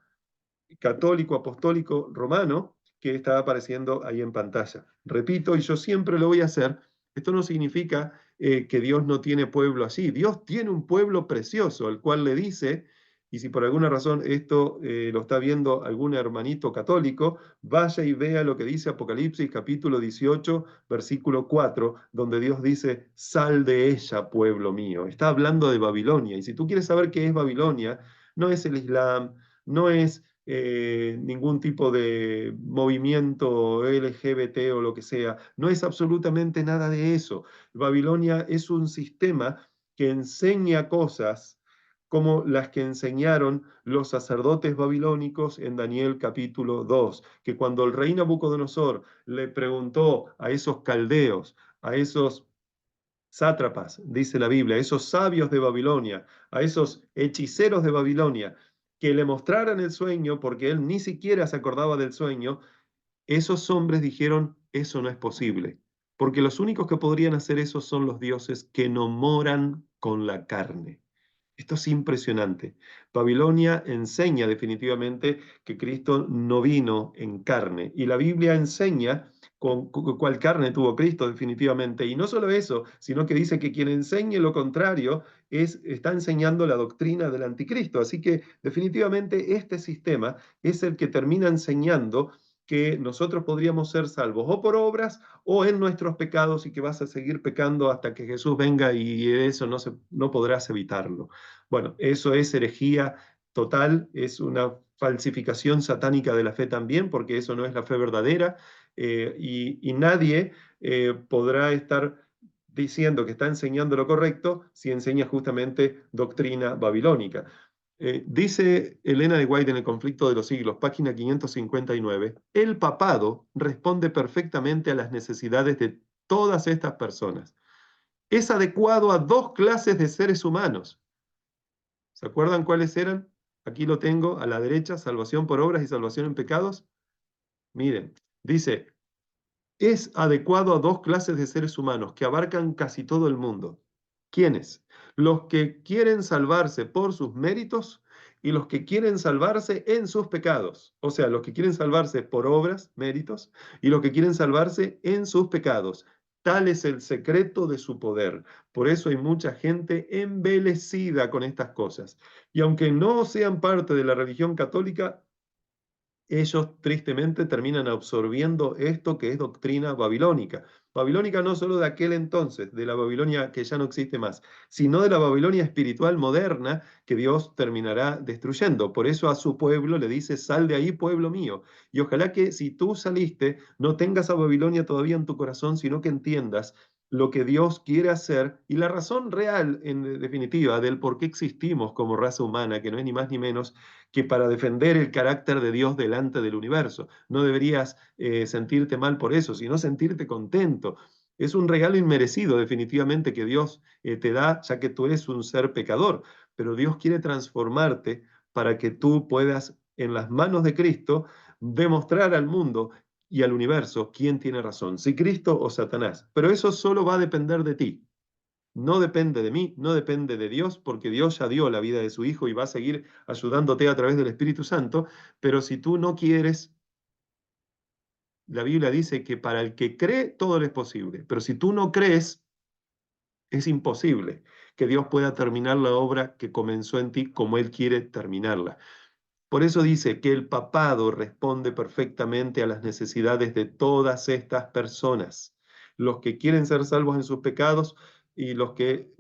[SPEAKER 1] católico, apostólico, romano, que está apareciendo ahí en pantalla. Repito, y yo siempre lo voy a hacer, esto no significa que Dios no tiene pueblo así. Dios tiene un pueblo precioso, al cual le dice, y si por alguna razón esto lo está viendo algún hermanito católico, vaya y vea lo que dice Apocalipsis capítulo 18, versículo 4, donde Dios dice, sal de ella, pueblo mío. Está hablando de Babilonia, y si tú quieres saber qué es Babilonia, no es el Islam, no es ningún tipo de movimiento LGBT o lo que sea. No es absolutamente nada de eso. Babilonia es un sistema que enseña cosas como las que enseñaron los sacerdotes babilónicos en Daniel capítulo 2, que cuando el rey Nabucodonosor le preguntó a esos caldeos, a esos sátrapas, dice la Biblia, a esos sabios de Babilonia, a esos hechiceros de Babilonia, que le mostraran el sueño, porque él ni siquiera se acordaba del sueño, esos hombres dijeron, eso no es posible, porque los únicos que podrían hacer eso son los dioses que no moran con la carne. Esto es impresionante. Babilonia enseña definitivamente que Cristo no vino en carne. Y la Biblia enseña cuál carne tuvo Cristo definitivamente. Y no solo eso, sino que dice que quien enseñe lo contrario está enseñando la doctrina del anticristo. Así que definitivamente este sistema es el que termina enseñando que nosotros podríamos ser salvos o por obras o en nuestros pecados y que vas a seguir pecando hasta que Jesús venga y eso no podrás evitarlo. Bueno, eso es herejía total, es una falsificación satánica de la fe también, porque eso no es la fe verdadera, y nadie podrá estar diciendo que está enseñando lo correcto si enseña justamente doctrina babilónica. Dice Elena de White en El conflicto de los siglos, página 559, el papado responde perfectamente a las necesidades de todas estas personas. Es adecuado a dos clases de seres humanos. ¿Se acuerdan cuáles eran? Aquí lo tengo a la derecha, salvación por obras y salvación en pecados. Miren, dice, es adecuado a dos clases de seres humanos que abarcan casi todo el mundo. ¿Quiénes? Los que quieren salvarse por sus méritos y los que quieren salvarse en sus pecados. O sea, los que quieren salvarse por obras, méritos, y los que quieren salvarse en sus pecados. Tal es el secreto de su poder. Por eso hay mucha gente embelecida con estas cosas. Y aunque no sean parte de la religión católica, ellos tristemente terminan absorbiendo esto que es doctrina babilónica. Babilónica no solo de aquel entonces, de la Babilonia que ya no existe más, sino de la Babilonia espiritual moderna que Dios terminará destruyendo. Por eso a su pueblo le dice, sal de ahí, pueblo mío. Y ojalá que si tú saliste, no tengas a Babilonia todavía en tu corazón, sino que entiendas lo que Dios quiere hacer y la razón real, en definitiva, del por qué existimos como raza humana, que no es ni más ni menos que para defender el carácter de Dios delante del universo. No deberías sentirte mal por eso, sino sentirte contento. Es un regalo inmerecido, definitivamente, que Dios te da, ya que tú eres un ser pecador, pero Dios quiere transformarte para que tú puedas, en las manos de Cristo, demostrar al mundo y al universo quién tiene razón, si Cristo o Satanás. Pero eso solo va a depender de ti. No depende de mí, no depende de Dios, porque Dios ya dio la vida de su Hijo y va a seguir ayudándote a través del Espíritu Santo, pero si tú no quieres, la Biblia dice que para el que cree todo le es posible, pero si tú no crees, es imposible que Dios pueda terminar la obra que comenzó en ti como Él quiere terminarla. Por eso dice que el papado responde perfectamente a las necesidades de todas estas personas, los que quieren ser salvos en sus pecados y los que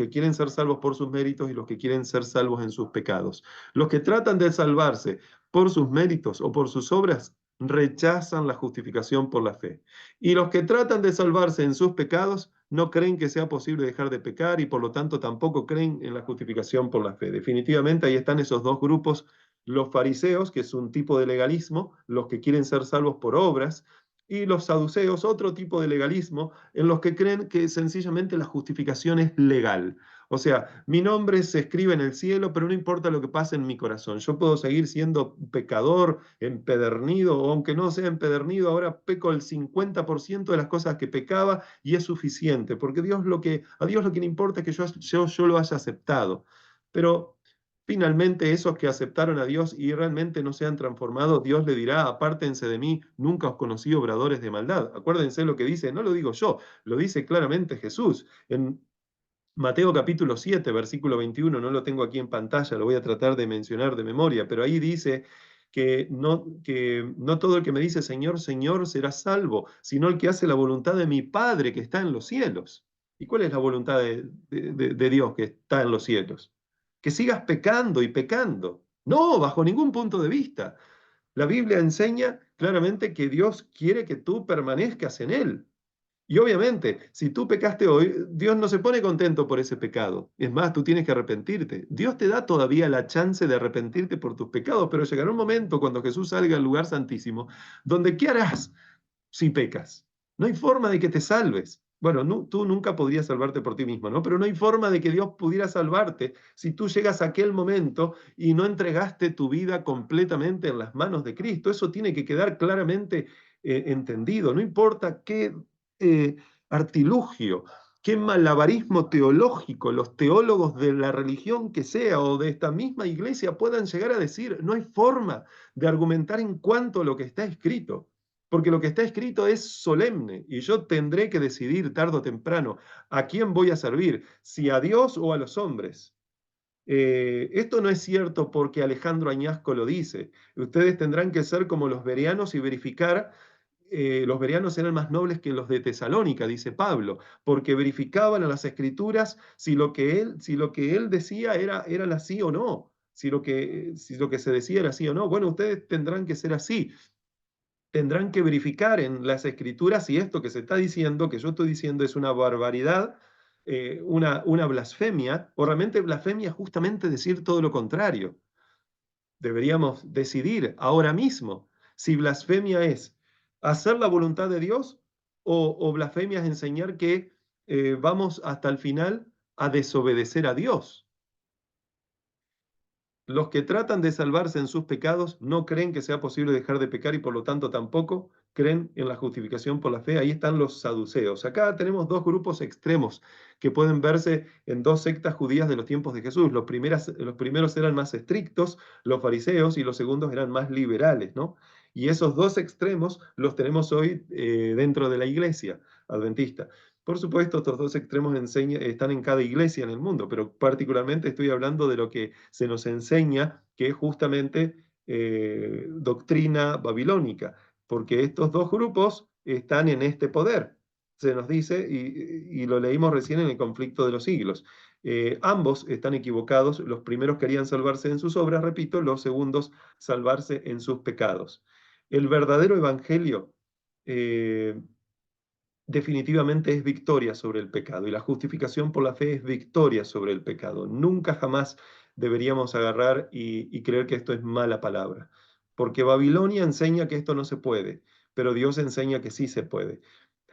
[SPEAKER 1] quieren ser salvos por sus méritos y los que quieren ser salvos en sus pecados. Los que tratan de salvarse por sus méritos o por sus obras rechazan la justificación por la fe. Y los que tratan de salvarse en sus pecados no creen que sea posible dejar de pecar y por lo tanto tampoco creen en la justificación por la fe. Definitivamente ahí están esos dos grupos, los fariseos, que es un tipo de legalismo, los que quieren ser salvos por obras, y los saduceos, otro tipo de legalismo, en los que creen que sencillamente la justificación es legal. O sea, mi nombre se escribe en el cielo, pero no importa lo que pase en mi corazón. Yo puedo seguir siendo pecador, empedernido, o aunque no sea empedernido, ahora peco el 50% de las cosas que pecaba y es suficiente, porque a Dios lo que le importa es que yo lo haya aceptado. Pero finalmente, esos que aceptaron a Dios y realmente no se han transformado, Dios le dirá, apártense de mí, nunca os conocí obradores de maldad. Acuérdense lo que dice, no lo digo yo, lo dice claramente Jesús. En Mateo capítulo 7, versículo 21, no lo tengo aquí en pantalla, lo voy a tratar de mencionar de memoria, pero ahí dice que no todo el que me dice Señor, Señor será salvo, sino el que hace la voluntad de mi Padre que está en los cielos. ¿Y cuál es la voluntad de Dios que está en los cielos? Que sigas pecando y pecando. No, bajo ningún punto de vista. La Biblia enseña claramente que Dios quiere que tú permanezcas en Él. Y obviamente, si tú pecaste hoy, Dios no se pone contento por ese pecado. Es más, tú tienes que arrepentirte. Dios te da todavía la chance de arrepentirte por tus pecados, pero llegará un momento cuando Jesús salga al lugar santísimo, donde ¿qué harás si pecas? No hay forma de que te salves. Bueno, tú nunca podrías salvarte por ti mismo, ¿no? Pero no hay forma de que Dios pudiera salvarte si tú llegas a aquel momento y no entregaste tu vida completamente en las manos de Cristo. Eso tiene que quedar claramente entendido. No importa qué eh, artilugio, qué malabarismo teológico los teólogos de la religión que sea o de esta misma iglesia puedan llegar a decir, no hay forma de argumentar en cuanto a lo que está escrito, porque lo que está escrito es solemne y yo tendré que decidir tarde o temprano a quién voy a servir, si a Dios o a los hombres. Esto no es cierto porque Alejandro Añasco lo dice. Ustedes tendrán que ser como los bereanos y verificar, los bereanos eran más nobles que los de Tesalónica, dice Pablo, porque verificaban a las escrituras si lo que él decía era así o no, si lo que se decía era así o no. Bueno, ustedes tendrán que ser así, tendrán que verificar en las escrituras si esto que se está diciendo, que yo estoy diciendo, es una barbaridad, una blasfemia, o realmente blasfemia es justamente decir todo lo contrario. Deberíamos decidir ahora mismo si blasfemia es hacer la voluntad de Dios o blasfemia es enseñar que vamos hasta el final a desobedecer a Dios. Los que tratan de salvarse en sus pecados no creen que sea posible dejar de pecar y por lo tanto tampoco creen en la justificación por la fe. Ahí están los saduceos. Acá tenemos dos grupos extremos que pueden verse en dos sectas judías de los tiempos de Jesús. Los primeros eran más estrictos, los fariseos, y los segundos eran más liberales, ¿no? Y esos dos extremos los tenemos hoy dentro de la iglesia adventista. Por supuesto, estos dos extremos están en cada iglesia en el mundo, pero particularmente estoy hablando de lo que se nos enseña, que es justamente doctrina babilónica, porque estos dos grupos están en este poder, se nos dice, y lo leímos recién en el conflicto de los siglos. Ambos están equivocados, los primeros querían salvarse en sus obras, repito, los segundos salvarse en sus pecados. El verdadero evangelio definitivamente es victoria sobre el pecado y la justificación por la fe es victoria sobre el pecado. Nunca jamás deberíamos agarrar y creer que esto es mala palabra, porque Babilonia enseña que esto no se puede, pero Dios enseña que sí se puede.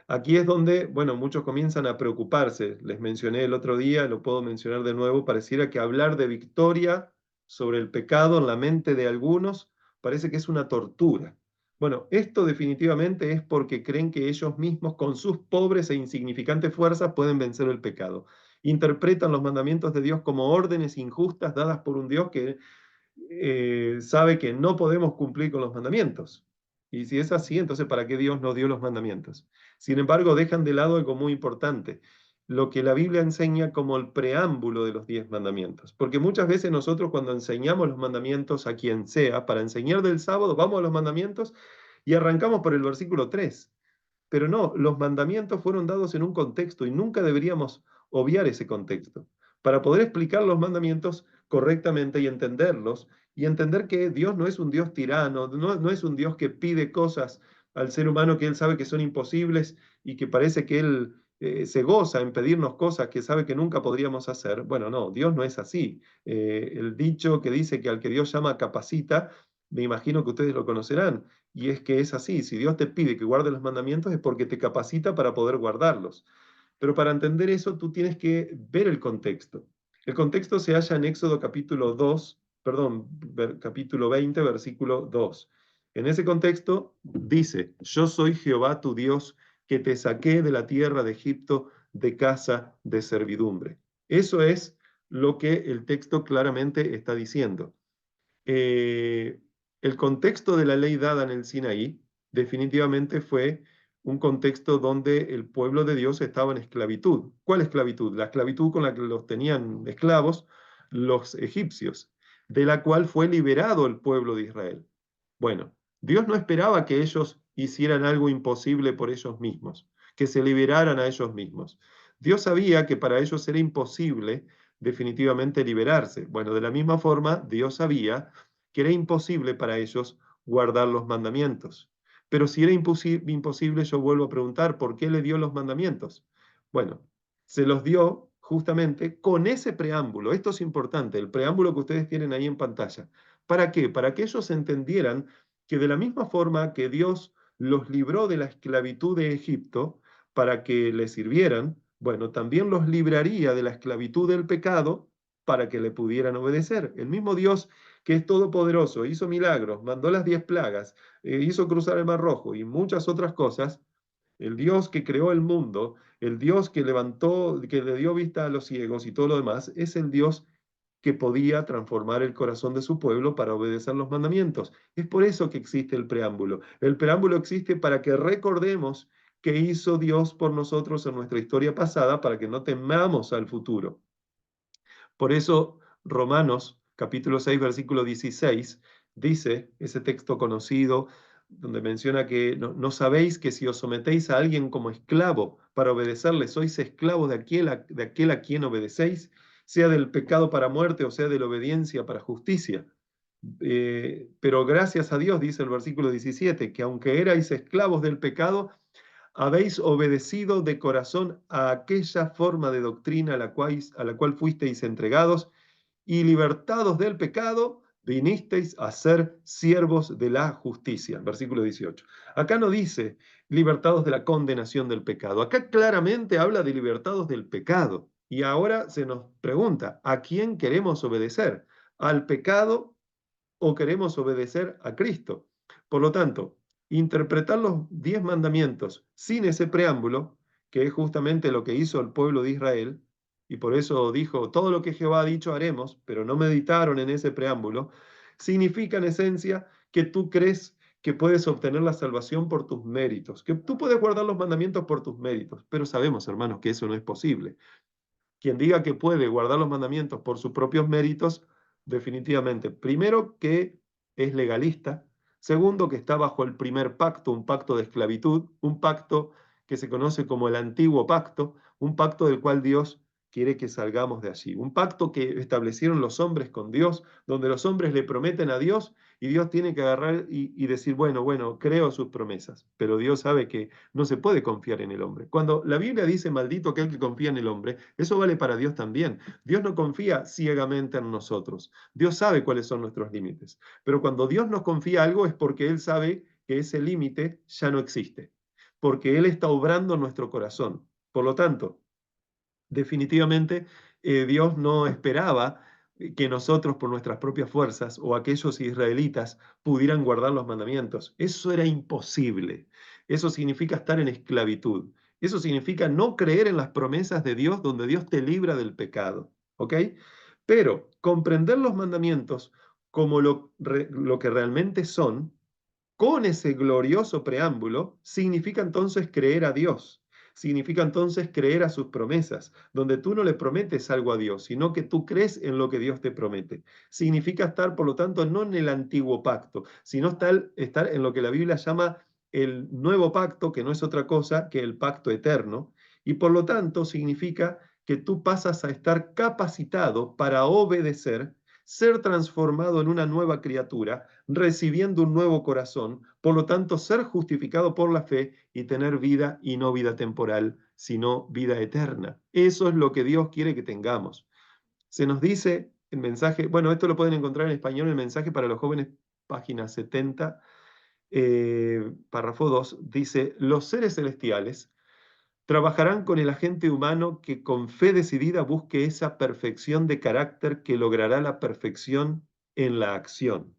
[SPEAKER 1] Aquí es donde, bueno, muchos comienzan a preocuparse. Les mencioné el otro día, lo puedo mencionar de nuevo, pareciera que hablar de victoria sobre el pecado en la mente de algunos parece que es una tortura. Bueno, esto definitivamente es porque creen que ellos mismos con sus pobres e insignificantes fuerzas pueden vencer el pecado. Interpretan los mandamientos de Dios como órdenes injustas dadas por un Dios que sabe que no podemos cumplir con los mandamientos. Y si es así, entonces ¿para qué Dios nos dio los mandamientos? Sin embargo, dejan de lado algo muy importante, lo que la Biblia enseña como el preámbulo de los 10 mandamientos. Porque muchas veces nosotros cuando enseñamos los mandamientos a quien sea, para enseñar del sábado, vamos a los mandamientos y arrancamos por el versículo 3. Pero no, los mandamientos fueron dados en un contexto y nunca deberíamos obviar ese contexto. Para poder explicar los mandamientos correctamente y entender que Dios no es un Dios tirano, no es un Dios que pide cosas al ser humano que Él sabe que son imposibles y que parece que Él se goza en pedirnos cosas que sabe que nunca podríamos hacer. Bueno, no, Dios no es así. El dicho que dice que al que Dios llama capacita, me imagino que ustedes lo conocerán. Y es que es así, si Dios te pide que guardes los mandamientos es porque te capacita para poder guardarlos. Pero para entender eso tú tienes que ver el contexto. El contexto se halla en Éxodo capítulo 2, perdón, capítulo 20, versículo 2. En ese contexto dice, yo soy Jehová tu Dios que te saqué de la tierra de Egipto de casa de servidumbre. Eso es lo que el texto claramente está diciendo. Eh, el contexto de la ley dada en el Sinaí definitivamente fue un contexto donde el pueblo de Dios estaba en esclavitud. ¿Cuál esclavitud? La esclavitud con la que los tenían esclavos los egipcios, de la cual fue liberado el pueblo de Israel. Bueno, Dios no esperaba que ellos hicieran algo imposible por ellos mismos, que se liberaran a ellos mismos. Dios sabía que para ellos era imposible definitivamente liberarse. Bueno, de la misma forma, Dios sabía que era imposible para ellos guardar los mandamientos. Pero si era imposible, yo vuelvo a preguntar, ¿por qué le dio los mandamientos? Bueno, se los dio justamente con ese preámbulo. Esto es importante, el preámbulo que ustedes tienen ahí en pantalla. ¿Para qué? Para que ellos entendieran que de la misma forma que Dios los libró de la esclavitud de Egipto para que le sirvieran, bueno, también los libraría de la esclavitud del pecado para que le pudieran obedecer. El mismo Dios que es todopoderoso, hizo milagros, mandó las 10 plagas, hizo cruzar el Mar Rojo y muchas otras cosas, el Dios que creó el mundo, el Dios que levantó, que le dio vista a los ciegos y todo lo demás, es el Dios que podía transformar el corazón de su pueblo para obedecer los mandamientos. Es por eso que existe el preámbulo. El preámbulo existe para que recordemos qué hizo Dios por nosotros en nuestra historia pasada, para que no temamos al futuro. Por eso Romanos capítulo 6, versículo 16, dice, ese texto conocido, donde menciona que no sabéis que si os sometéis a alguien como esclavo para obedecerle, sois esclavos de aquel a quien obedecéis, sea del pecado para muerte o sea de la obediencia para justicia. Pero gracias a Dios, dice el versículo 17, que aunque erais esclavos del pecado, habéis obedecido de corazón a aquella forma de doctrina a la cual fuisteis entregados, y libertados del pecado, vinisteis a ser siervos de la justicia. Versículo 18. Acá no dice libertados de la condenación del pecado. Acá claramente habla de libertados del pecado. Y ahora se nos pregunta, ¿a quién queremos obedecer? ¿Al pecado o queremos obedecer a Cristo? Por lo tanto, interpretar los 10 mandamientos sin ese preámbulo, que es justamente lo que hizo el pueblo de Israel, y por eso dijo, todo lo que Jehová ha dicho haremos, pero no meditaron en ese preámbulo, significa en esencia que tú crees que puedes obtener la salvación por tus méritos, que tú puedes guardar los mandamientos por tus méritos, pero sabemos, hermanos, que eso no es posible. Quien diga que puede guardar los mandamientos por sus propios méritos, definitivamente, primero que es legalista. Segundo, que está bajo el primer pacto, un pacto de esclavitud, un pacto que se conoce como el antiguo pacto, un pacto del cual Dios quiere que salgamos de allí. Un pacto que establecieron los hombres con Dios, donde los hombres le prometen a Dios y Dios tiene que agarrar y decir, bueno, creo sus promesas. Pero Dios sabe que no se puede confiar en el hombre. Cuando la Biblia dice, maldito aquel que confía en el hombre, eso vale para Dios también. Dios no confía ciegamente en nosotros. Dios sabe cuáles son nuestros límites. Pero cuando Dios nos confía algo es porque Él sabe que ese límite ya no existe. Porque Él está obrando en nuestro corazón. Por lo tanto, definitivamente, Dios no esperaba que nosotros por nuestras propias fuerzas o aquellos israelitas pudieran guardar los mandamientos. Eso era imposible. Eso significa estar en esclavitud. Eso significa no creer en las promesas de Dios donde Dios te libra del pecado. ¿Ok? Pero comprender los mandamientos como lo que realmente son, con ese glorioso preámbulo, significa entonces creer a Dios, significa entonces creer a sus promesas, donde tú no le prometes algo a Dios, sino que tú crees en lo que Dios te promete. Significa estar, por lo tanto, no en el antiguo pacto, sino estar en lo que la Biblia llama el nuevo pacto, que no es otra cosa que el pacto eterno, y por lo tanto significa que tú pasas a estar capacitado para obedecer, ser transformado en una nueva criatura, recibiendo un nuevo corazón, por lo tanto ser justificado por la fe y tener vida y no vida temporal, sino vida eterna. Eso es lo que Dios quiere que tengamos. Se nos dice el mensaje, bueno, esto lo pueden encontrar en español, el mensaje para los jóvenes, página 70, párrafo 2, dice, los seres celestiales trabajarán con el agente humano que con fe decidida busque esa perfección de carácter que logrará la perfección en la acción.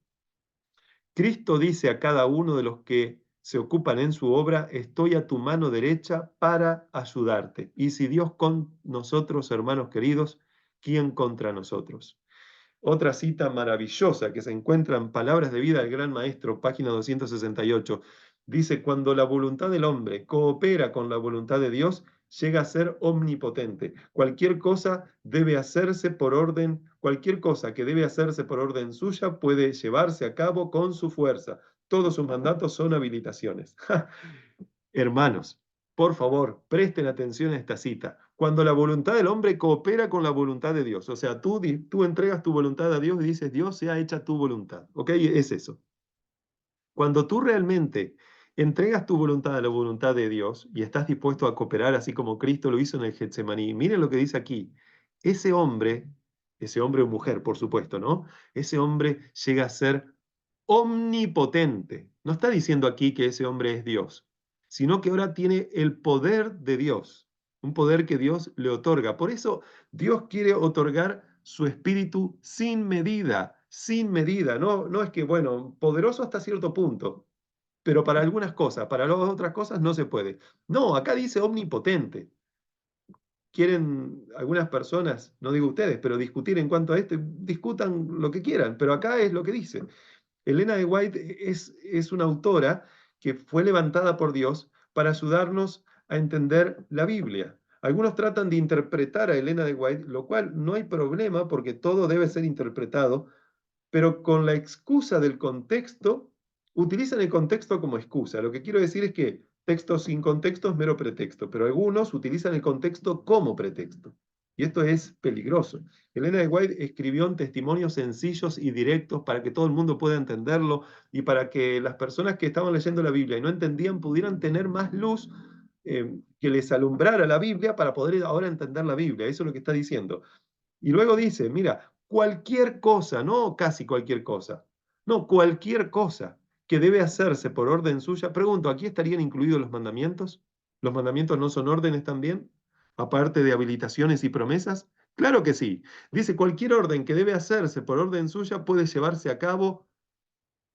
[SPEAKER 1] Cristo dice a cada uno de los que se ocupan en su obra, estoy a tu mano derecha para ayudarte. Y si Dios con nosotros, hermanos queridos, ¿quién contra nosotros? Otra cita maravillosa que se encuentra en Palabras de Vida del Gran Maestro, página 268, dice, cuando la voluntad del hombre coopera con la voluntad de Dios, llega a ser omnipotente. Cualquier cosa debe hacerse por orden, cualquier cosa que debe hacerse por orden suya puede llevarse a cabo con su fuerza. Todos sus mandatos son habilitaciones. Hermanos, por favor, presten atención a esta cita. Cuando la voluntad del hombre coopera con la voluntad de Dios, o sea, tú entregas tu voluntad a Dios y dices, Dios sea hecha tu voluntad, ¿ok? Es eso. Cuando tú realmente entregas tu voluntad a la voluntad de Dios y estás dispuesto a cooperar así como Cristo lo hizo en el Getsemaní, miren lo que dice aquí, ese hombre, ese hombre o mujer, por supuesto, ¿no? Ese hombre llega a ser omnipotente. No está diciendo aquí que ese hombre es Dios, sino que ahora tiene el poder de Dios, un poder que Dios le otorga. Por eso Dios quiere otorgar su espíritu sin medida, sin medida. No, no es que, bueno, poderoso hasta cierto punto, pero para algunas cosas, para las otras cosas no se puede. No, acá dice omnipotente. Quieren algunas personas, no digo ustedes, pero discutir en cuanto a esto, discutan lo que quieran, pero acá es lo que dice. Elena de White es una autora que fue levantada por Dios para ayudarnos a entender la Biblia. Algunos tratan de interpretar a Elena de White, lo cual no hay problema porque todo debe ser interpretado, pero con la excusa del contexto, utilizan el contexto como excusa. Lo que quiero decir es que texto sin contexto es mero pretexto, pero algunos utilizan el contexto como pretexto. Y esto es peligroso. Elena de White escribió en testimonios sencillos y directos para que todo el mundo pueda entenderlo y para que las personas que estaban leyendo la Biblia y no entendían pudieran tener más luz que les alumbrara la Biblia para poder ahora entender la Biblia. Eso es lo que está diciendo. Y luego dice, mira, cualquier cosa, no casi cualquier cosa, no, cualquier cosa que debe hacerse por orden suya. Pregunto, ¿aquí estarían incluidos los mandamientos? ¿Los mandamientos no son órdenes también? Aparte de habilitaciones y promesas. Claro que sí. Dice, cualquier orden que debe hacerse por orden suya puede llevarse a cabo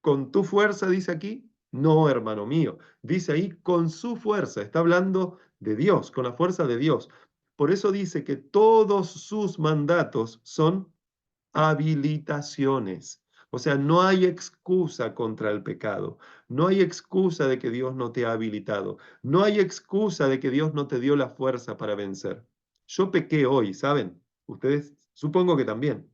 [SPEAKER 1] con tu fuerza, dice aquí. No, hermano mío. Dice ahí con su fuerza. Está hablando de Dios, con la fuerza de Dios. Por eso dice que todos sus mandatos son habilitaciones. O sea, no hay excusa contra el pecado. No hay excusa de que Dios no te ha habilitado. No hay excusa de que Dios no te dio la fuerza para vencer. Yo pequé hoy, ¿saben? Ustedes supongo que también.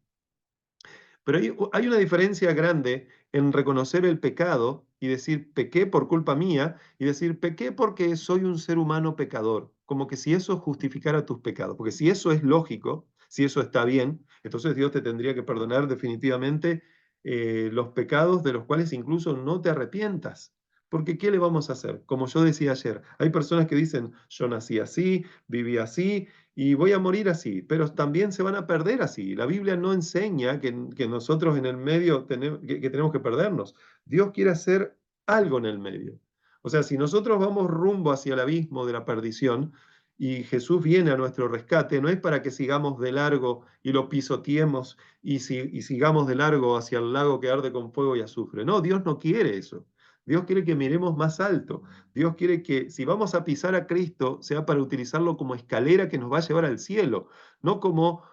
[SPEAKER 1] Pero hay una diferencia grande en reconocer el pecado y decir, pequé por culpa mía, y decir, pequé porque soy un ser humano pecador, como que si eso justificara tus pecados, porque si eso es lógico, si eso está bien, entonces Dios te tendría que perdonar definitivamente los pecados de los cuales incluso no te arrepientas. Porque ¿qué le vamos a hacer? Como yo decía ayer, hay personas que dicen, yo nací así, viví así, y voy a morir así, pero también se van a perder así. La Biblia no enseña que nosotros en el medio que tenemos que perdernos. Dios quiere hacer algo en el medio. O sea, si nosotros vamos rumbo hacia el abismo de la perdición y Jesús viene a nuestro rescate, no es para que sigamos de largo y lo pisoteemos y sigamos de largo hacia el lago que arde con fuego y azufre. No, Dios no quiere eso. Dios quiere que miremos más alto. Dios quiere que si vamos a pisar a Cristo, sea para utilizarlo como escalera que nos va a llevar al cielo, no como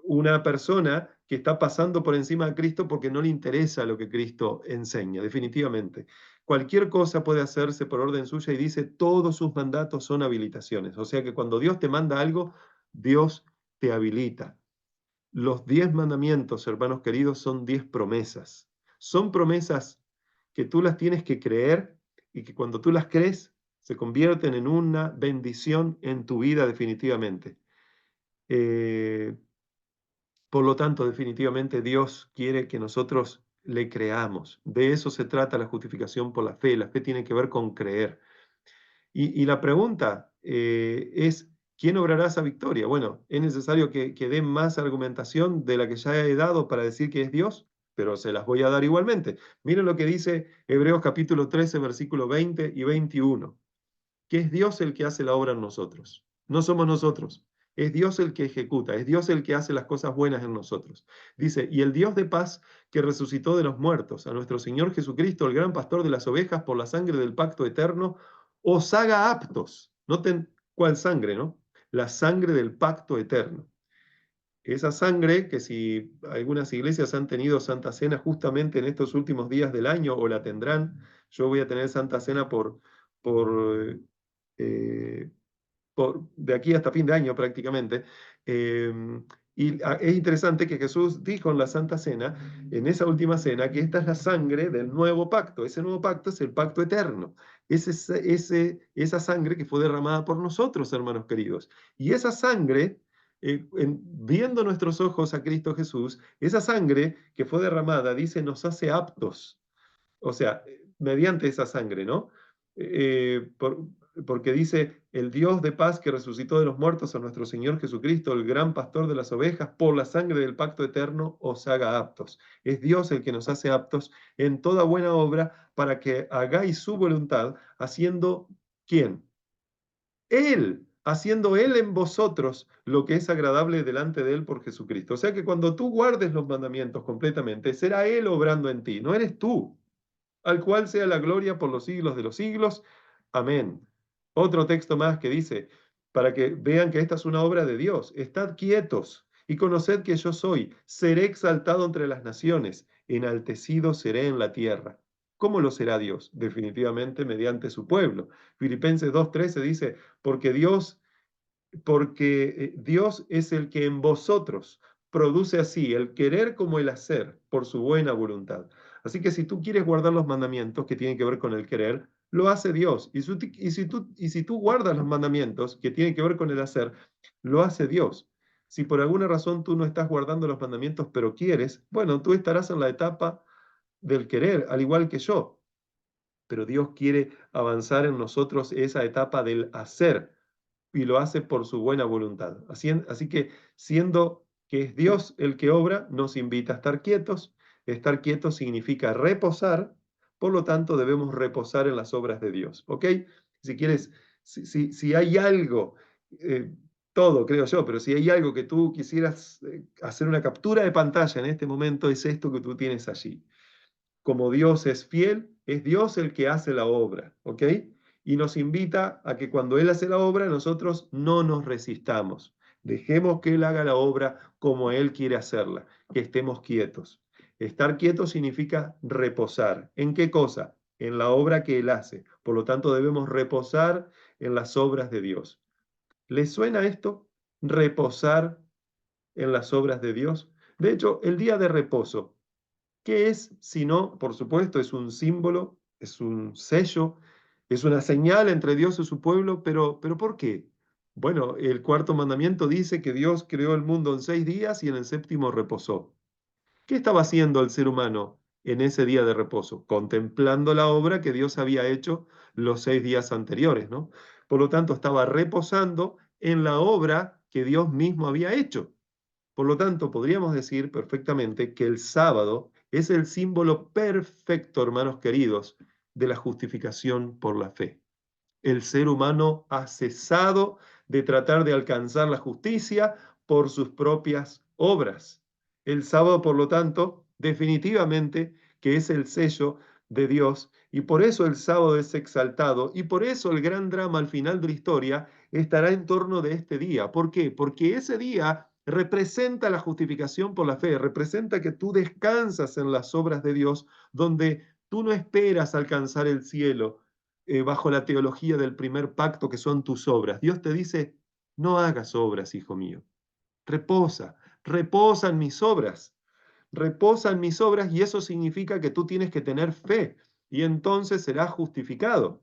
[SPEAKER 1] una persona que está pasando por encima de Cristo porque no le interesa lo que Cristo enseña, definitivamente. Cualquier cosa puede hacerse por orden suya y dice, todos sus mandatos son habilitaciones. O sea que cuando Dios te manda algo, Dios te habilita. Los 10 mandamientos, hermanos queridos, son 10 promesas. Son promesas que tú las tienes que creer y que cuando tú las crees se convierten en una bendición en tu vida definitivamente. Eh, por lo tanto, definitivamente Dios quiere que nosotros le creamos. De eso se trata la justificación por la fe. La fe tiene que ver con creer. Y la pregunta es, ¿quién obrará esa victoria? Bueno, es necesario que dé más argumentación de la que ya he dado para decir que es Dios, pero se las voy a dar igualmente. Miren lo que dice Hebreos capítulo 13, versículo 20 y 21, que es Dios el que hace la obra en nosotros. No somos nosotros. Es Dios el que ejecuta, es Dios el que hace las cosas buenas en nosotros. Dice, y el Dios de paz que resucitó de los muertos a nuestro Señor Jesucristo, el gran pastor de las ovejas, por la sangre del pacto eterno, os haga aptos. Noten cuál sangre, ¿no? La sangre del pacto eterno. Esa sangre que si algunas iglesias han tenido Santa Cena justamente en estos últimos días del año o la tendrán, yo voy a tener Santa Cena por eh, de aquí hasta fin de año prácticamente. Eh, es interesante que Jesús dijo en la Santa Cena, en esa última cena, que esta es la sangre del nuevo pacto. Ese nuevo pacto es el pacto eterno. Esa sangre que fue derramada por nosotros, hermanos queridos. Y esa sangre, viendo nuestros ojos a Cristo Jesús, esa sangre que fue derramada, dice, nos hace aptos. O sea, mediante esa sangre, ¿no? Porque dice, el Dios de paz que resucitó de los muertos a nuestro Señor Jesucristo, el gran pastor de las ovejas, por la sangre del pacto eterno, os haga aptos. Es Dios el que nos hace aptos en toda buena obra para que hagáis su voluntad, haciendo, ¿quién? Él, haciendo Él en vosotros lo que es agradable delante de Él por Jesucristo. O sea que cuando tú guardes los mandamientos completamente, será Él obrando en ti, no eres tú, al cual sea la gloria por los siglos de los siglos. Amén. Otro texto más que dice, para que vean que esta es una obra de Dios, estad quietos y conoced que yo soy, seré exaltado entre las naciones, enaltecido seré en la tierra. ¿Cómo lo será Dios? Definitivamente mediante su pueblo. Filipenses 2:13 dice, porque Dios es el que en vosotros produce así el querer como el hacer por su buena voluntad. Así que si tú quieres guardar los mandamientos que tienen que ver con el querer, lo hace Dios. Y si tú guardas los mandamientos que tienen que ver con el hacer, lo hace Dios. Si por alguna razón tú no estás guardando los mandamientos, pero quieres, bueno, tú estarás en la etapa del querer, al igual que yo. Pero Dios quiere avanzar en nosotros esa etapa del hacer y lo hace por su buena voluntad. Así que, siendo que es Dios el que obra, nos invita a estar quietos. Estar quietos significa reposar, por lo tanto debemos reposar en las obras de Dios. ¿Ok? Si quieres, si hay algo, eh, todo creo yo, pero si hay algo que tú quisieras hacer una captura de pantalla en este momento, es esto que tú tienes allí. Como Dios es fiel, es Dios el que hace la obra, ¿ok? Y nos invita a que cuando Él hace la obra, nosotros no nos resistamos. Dejemos que Él haga la obra como Él quiere hacerla, que estemos quietos. Estar quietos significa reposar. ¿En qué cosa? En la obra que Él hace. Por lo tanto, debemos reposar en las obras de Dios. ¿Les suena esto? Reposar en las obras de Dios. De hecho, el día de reposo ¿Qué es si no? Por supuesto, es un símbolo, es un sello, es una señal entre Dios y su pueblo, pero ¿por qué? Bueno, el cuarto mandamiento dice que Dios creó el mundo en 6 días y en el séptimo reposó. ¿Qué estaba haciendo el ser humano en ese día de reposo? Contemplando la obra que Dios había hecho los 6 días anteriores, ¿no? Por lo tanto, estaba reposando en la obra que Dios mismo había hecho. Por lo tanto, podríamos decir perfectamente que el sábado es el símbolo perfecto, hermanos queridos, de la justificación por la fe. El ser humano ha cesado de tratar de alcanzar la justicia por sus propias obras. El sábado, por lo tanto, definitivamente que es el sello de Dios, y por eso el sábado es exaltado, y por eso el gran drama al final de la historia estará en torno de este día. ¿Por qué? Porque ese día representa la justificación por la fe, representa que tú descansas en las obras de Dios, donde tú no esperas alcanzar el cielo, bajo la teología del primer pacto que son tus obras. Dios te dice, no hagas obras, hijo mío. Reposa, reposa en mis obras. Reposa en mis obras y eso significa que tú tienes que tener fe y entonces serás justificado.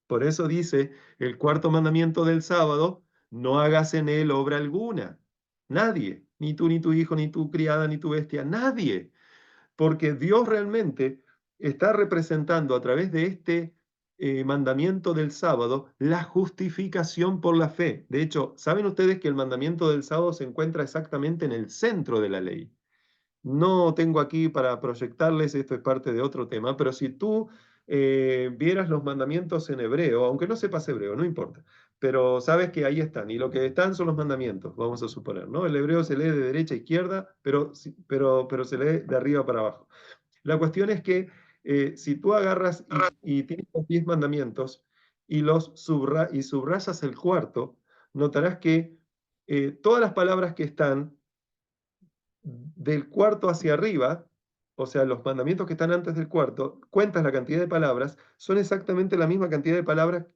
[SPEAKER 1] Por eso dice el cuarto mandamiento del sábado, no hagas en él obra alguna. Nadie, ni tú, ni tu hijo, ni tu criada, ni tu bestia, nadie, porque Dios realmente está representando a través de este mandamiento del sábado la justificación por la fe. De hecho, ¿saben ustedes que el mandamiento del sábado se encuentra exactamente en el centro de la ley? No tengo aquí para proyectarles, esto es parte de otro tema, pero si tú vieras los mandamientos en hebreo, aunque no sepas hebreo, no importa, pero sabes que ahí están, y lo que están son los mandamientos, vamos a suponer, ¿no? El hebreo se lee de derecha a izquierda, pero se lee de arriba para abajo. La cuestión es que si tú agarras y tienes los 10 mandamientos y y subrayas el cuarto, notarás que todas las palabras que están del cuarto hacia arriba, o sea, los mandamientos que están antes del cuarto, cuentas la cantidad de palabras, son exactamente la misma cantidad de palabras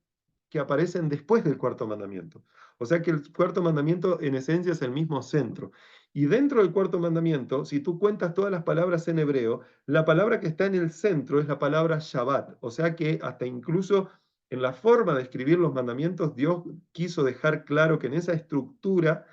[SPEAKER 1] que aparecen después del cuarto mandamiento. O sea que el cuarto mandamiento en esencia es el mismo centro. Y dentro del cuarto mandamiento, si tú cuentas todas las palabras en hebreo, la palabra que está en el centro es la palabra Shabbat. O sea que hasta incluso en la forma de escribir los mandamientos, Dios quiso dejar claro que en esa estructura,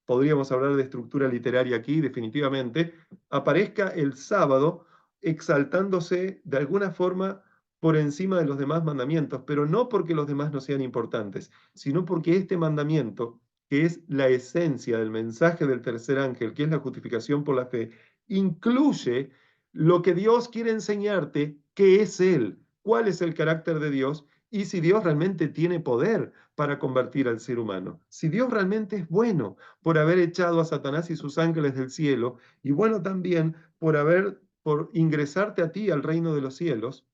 [SPEAKER 1] podríamos hablar de estructura literaria aquí, definitivamente, aparezca el sábado exaltándose de alguna forma por encima de los demás mandamientos, pero no porque los demás no sean importantes, sino porque este mandamiento, que es la esencia del mensaje del tercer ángel, que es la justificación por la fe, incluye lo que Dios quiere enseñarte, qué es Él, cuál es el carácter de Dios y si Dios realmente tiene poder para convertir al ser humano, si Dios realmente es bueno por haber echado a Satanás y sus ángeles del cielo, y bueno también por ingresarte a ti al reino de los cielos,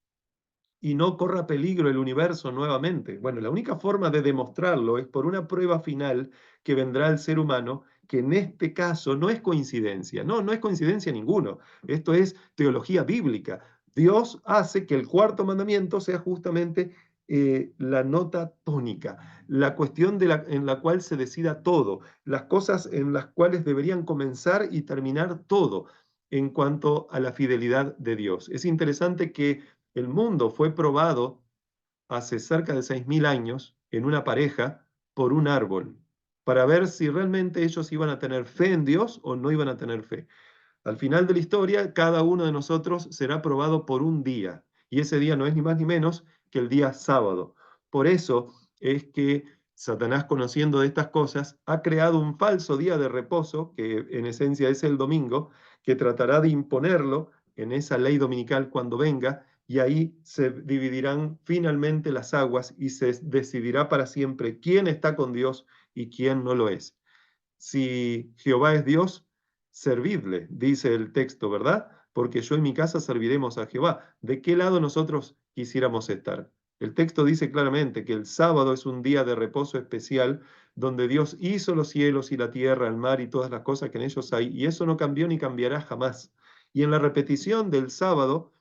[SPEAKER 1] y no corra peligro el universo nuevamente. Bueno, la única forma de demostrarlo es por una prueba final que vendrá al ser humano, que en este caso no es coincidencia, no es coincidencia ninguno. Esto es teología bíblica. Dios hace que el cuarto mandamiento sea justamente la nota tónica, la cuestión en la cual se decida todo, las cosas en las cuales deberían comenzar y terminar todo en cuanto a la fidelidad de Dios. Es interesante que el mundo fue probado hace cerca de 6.000 años en una pareja por un árbol, para ver si realmente ellos iban a tener fe en Dios o no iban a tener fe. Al final de la historia, cada uno de nosotros será probado por un día, y ese día no es ni más ni menos que el día sábado. Por eso es que Satanás, conociendo de estas cosas, ha creado un falso día de reposo, que en esencia es el domingo, que tratará de imponerlo en esa ley dominical cuando venga, y ahí se dividirán finalmente las aguas y se decidirá para siempre quién está con Dios y quién no lo es. Si Jehová es Dios, servidle, dice el texto, ¿verdad? Porque yo en mi casa serviremos a Jehová. ¿De qué lado nosotros quisiéramos estar? El texto dice claramente que el sábado es un día de reposo especial donde Dios hizo los cielos y la tierra, el mar y todas las cosas que en ellos hay, y eso no cambió ni cambiará jamás. Y en la repetición del sábado,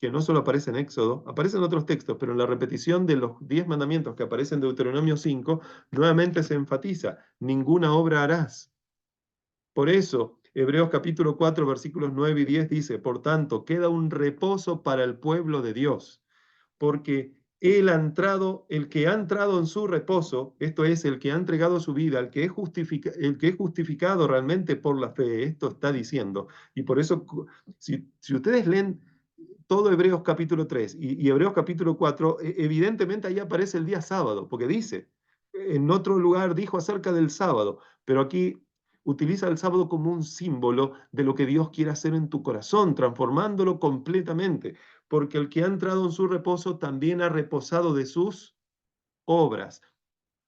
[SPEAKER 1] que no solo aparece en Éxodo, aparece en otros textos, pero en la repetición de los 10 mandamientos que aparecen en Deuteronomio 5, nuevamente se enfatiza, ninguna obra harás. Por eso Hebreos capítulo 4, versículos 9 y 10 dice, por tanto, queda un reposo para el pueblo de Dios, porque el que ha entrado en su reposo, esto es, el que ha entregado su vida, el que es justificado realmente por la fe, esto está diciendo. Y por eso, si ustedes leen todo Hebreos capítulo 3 y Hebreos capítulo 4, evidentemente ahí aparece el día sábado, porque dice, en otro lugar dijo acerca del sábado, pero aquí utiliza el sábado como un símbolo de lo que Dios quiere hacer en tu corazón, transformándolo completamente, porque el que ha entrado en su reposo también ha reposado de sus obras,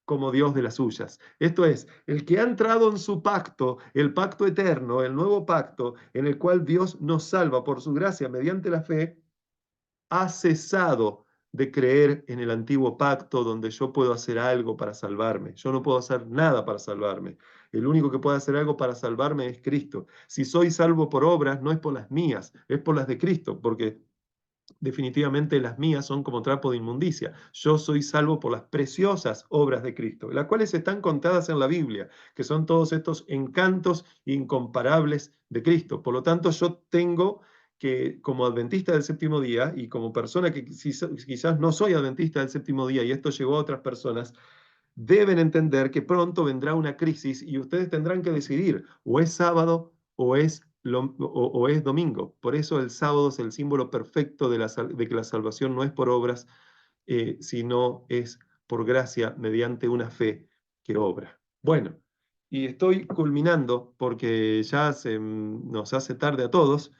[SPEAKER 1] como Dios de las suyas. Esto es, el que ha entrado en su pacto, el pacto eterno, el nuevo pacto, en el cual Dios nos salva por su gracia mediante la fe, ha cesado de creer en el antiguo pacto donde yo puedo hacer algo para salvarme. Yo no puedo hacer nada para salvarme. El único que puede hacer algo para salvarme es Cristo. Si soy salvo por obras, no es por las mías, es por las de Cristo, porque definitivamente las mías son como trapo de inmundicia. Yo soy salvo por las preciosas obras de Cristo, las cuales están contadas en la Biblia, que son todos estos encantos incomparables de Cristo. Por lo tanto, yo tengo que, como adventista del séptimo día y como persona que quizás no soy adventista del séptimo día y esto llegó a otras personas, deben entender que pronto vendrá una crisis y ustedes tendrán que decidir o es sábado o es domingo. Por eso el sábado es el símbolo perfecto de que la salvación no es por obras, sino es por gracia mediante una fe que obra. Bueno, y estoy culminando porque ya nos hace tarde a todos.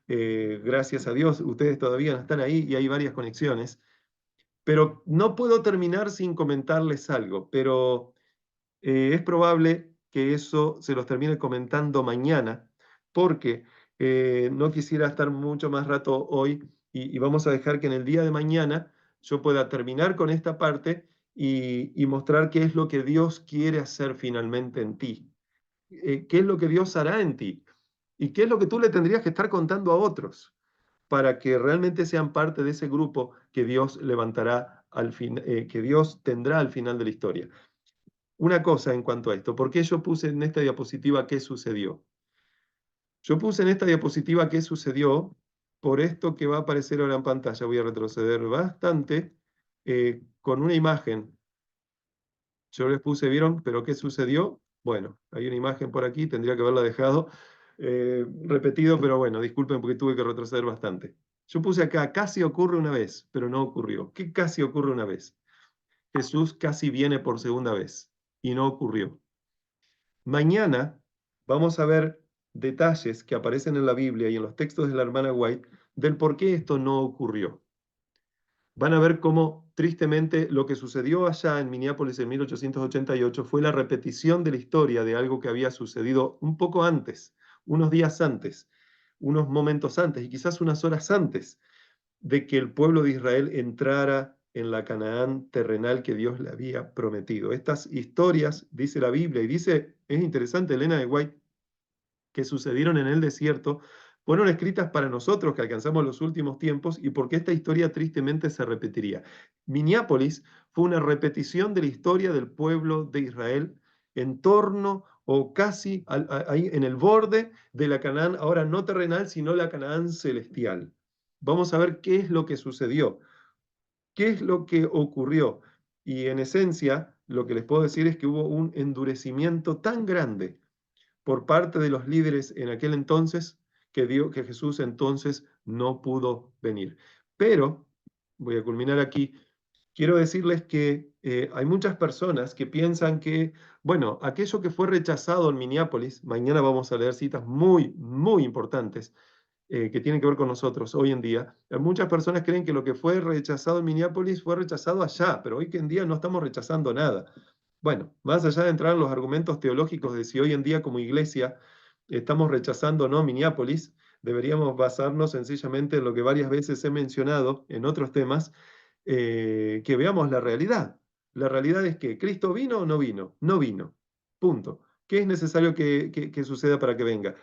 [SPEAKER 1] Gracias a Dios, ustedes todavía no están ahí y hay varias conexiones. Pero no puedo terminar sin comentarles algo, pero es probable que eso se los termine comentando mañana, porque no quisiera estar mucho más rato hoy y vamos a dejar que en el día de mañana yo pueda terminar con esta parte y mostrar qué es lo que Dios quiere hacer finalmente en ti, qué es lo que Dios hará en ti y qué es lo que tú le tendrías que estar contando a otros para que realmente sean parte de ese grupo que Dios levantará al fin, que Dios tendrá al final de la historia. Una cosa en cuanto a esto, ¿por qué yo puse en esta diapositiva qué sucedió? Yo puse en esta diapositiva qué sucedió por esto que va a aparecer ahora en pantalla. Voy a retroceder bastante con una imagen. Yo les puse, ¿vieron? ¿Pero qué sucedió? Bueno, hay una imagen por aquí, tendría que haberla dejado repetido, pero bueno, disculpen porque tuve que retroceder bastante. Yo puse acá, casi ocurre una vez, pero no ocurrió. ¿Qué casi ocurre una vez? Jesús casi viene por segunda vez y no ocurrió. Mañana vamos a ver detalles que aparecen en la Biblia y en los textos de la hermana White del por qué esto no ocurrió. Van a ver cómo, tristemente, lo que sucedió allá en Minneapolis en 1888 fue la repetición de la historia de algo que había sucedido un poco antes, unos días antes, unos momentos antes y quizás unas horas antes de que el pueblo de Israel entrara en la Canaán terrenal que Dios le había prometido. Estas historias, dice la Biblia, y dice, es interesante, Elena de White, que sucedieron en el desierto, fueron escritas para nosotros que alcanzamos los últimos tiempos y porque esta historia tristemente se repetiría. Minneapolis fue una repetición de la historia del pueblo de Israel en torno o casi ahí en el borde de la Canaán, ahora no terrenal, sino la Canaán celestial. Vamos a ver qué es lo que sucedió, qué es lo que ocurrió. Y en esencia, lo que les puedo decir es que hubo un endurecimiento tan grande por parte de los líderes en aquel entonces que Jesús entonces no pudo venir. Pero, voy a culminar aquí, quiero decirles que hay muchas personas que piensan que, bueno, aquello que fue rechazado en Minneapolis, mañana vamos a leer citas muy, muy importantes que tienen que ver con nosotros hoy en día. Muchas personas creen que lo que fue rechazado en Minneapolis fue rechazado allá, pero hoy en día no estamos rechazando nada. Bueno, más allá de entrar en los argumentos teológicos de si hoy en día como iglesia estamos rechazando o no Minneapolis, deberíamos basarnos sencillamente en lo que varias veces he mencionado en otros temas, que veamos la realidad. La realidad es que Cristo vino o no vino, no vino. Punto. ¿Qué es necesario que suceda para que venga?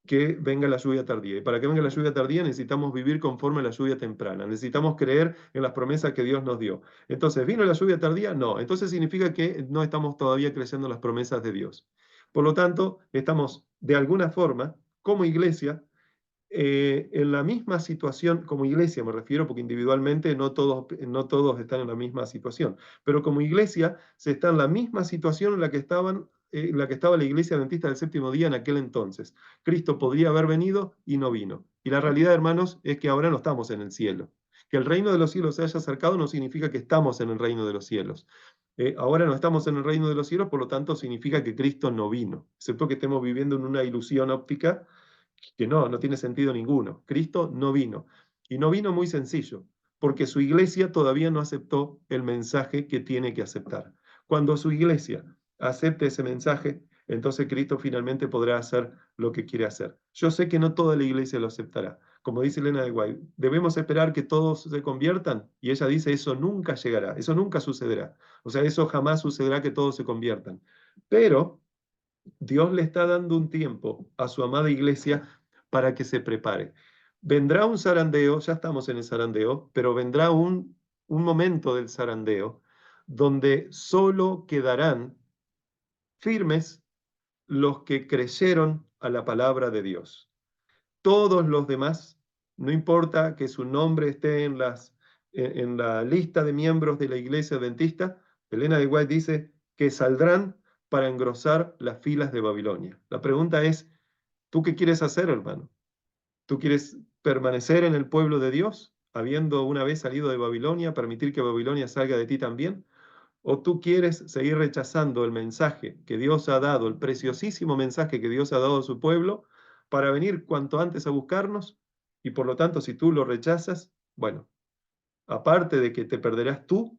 [SPEAKER 1] Que venga la lluvia tardía. Y para que venga la lluvia tardía necesitamos vivir conforme a la lluvia temprana. Necesitamos creer en las promesas que Dios nos dio. Entonces, ¿vino la lluvia tardía? No. Entonces significa que no estamos todavía creyendo en las promesas de Dios. Por lo tanto, estamos de alguna forma, como iglesia, en la misma situación, como iglesia me refiero, porque individualmente no todos están en la misma situación, pero como iglesia se está en la misma situación en la que estaba la iglesia adventista del séptimo día en aquel entonces. Cristo podría haber venido y no vino. Y la realidad, hermanos, es que ahora no estamos en el cielo. Que el reino de los cielos se haya acercado no significa que estamos en el reino de los cielos. Ahora no estamos en el reino de los cielos, por lo tanto significa que Cristo no vino, excepto que estemos viviendo en una ilusión óptica que no tiene sentido ninguno. Cristo no vino. Y no vino muy sencillo, porque su iglesia todavía no aceptó el mensaje que tiene que aceptar. Cuando su iglesia acepte ese mensaje, entonces Cristo finalmente podrá hacer lo que quiere hacer. Yo sé que no toda la iglesia lo aceptará. Como dice Elena de White, debemos esperar que todos se conviertan, y ella dice, eso nunca llegará, eso nunca sucederá. O sea, eso jamás sucederá que todos se conviertan. Pero Dios le está dando un tiempo a su amada iglesia para que se prepare. Vendrá un zarandeo, ya estamos en el zarandeo, pero vendrá un momento del zarandeo donde solo quedarán firmes los que creyeron a la palabra de Dios. Todos los demás, no importa que su nombre esté en la lista de miembros de la iglesia adventista, Elena de White dice que saldrán para engrosar las filas de Babilonia. La pregunta es, ¿tú qué quieres hacer, hermano? ¿Tú quieres permanecer en el pueblo de Dios, habiendo una vez salido de Babilonia, permitir que Babilonia salga de ti también? ¿O tú quieres seguir rechazando el mensaje que Dios ha dado, el preciosísimo mensaje que Dios ha dado a su pueblo, para venir cuanto antes a buscarnos? Y por lo tanto, si tú lo rechazas, bueno, aparte de que te perderás tú,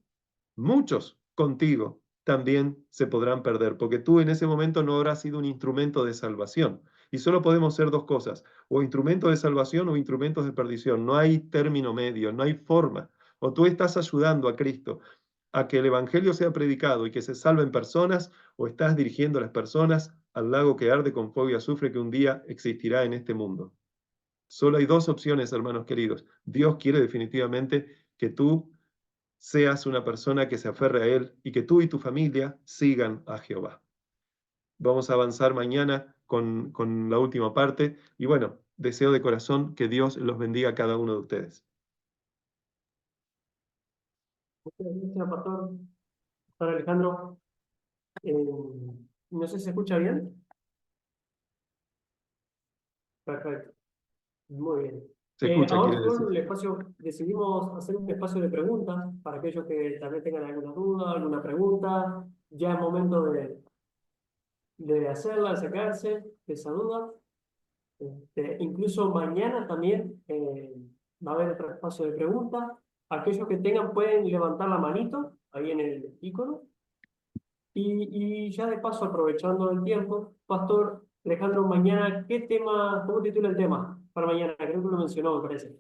[SPEAKER 1] muchos contigo también se podrán perder, porque tú en ese momento no habrás sido un instrumento de salvación. Y solo podemos ser dos cosas, o instrumentos de salvación o instrumentos de perdición. No hay término medio, no hay forma. O tú estás ayudando a Cristo a que el Evangelio sea predicado y que se salven personas, o estás dirigiendo a las personas al lago que arde con fuego y azufre que un día existirá en este mundo. Solo hay dos opciones, hermanos queridos. Dios quiere definitivamente que tú seas una persona que se aferre a Él y que tú y tu familia sigan a Jehová. Vamos a avanzar mañana con la última parte y bueno, deseo de corazón que Dios los bendiga a cada uno de ustedes.
[SPEAKER 2] Muchas gracias, Pastor Alejandro. No sé si se escucha bien. Perfecto. Muy bien.
[SPEAKER 1] Se escucha,
[SPEAKER 2] Ahora
[SPEAKER 1] quiere decir.
[SPEAKER 2] decidimos hacer un espacio de preguntas para aquellos que tal vez tengan alguna duda, alguna pregunta. Ya es momento de hacerla, de sacarse de esa duda. Incluso mañana también va a haber otro espacio de preguntas. Aquellos que tengan pueden levantar la manito ahí en el icono. Y ya de paso, aprovechando el tiempo, Pastor Alejandro, mañana, ¿cómo titula el tema para mañana? Creo que lo mencionó, me parece.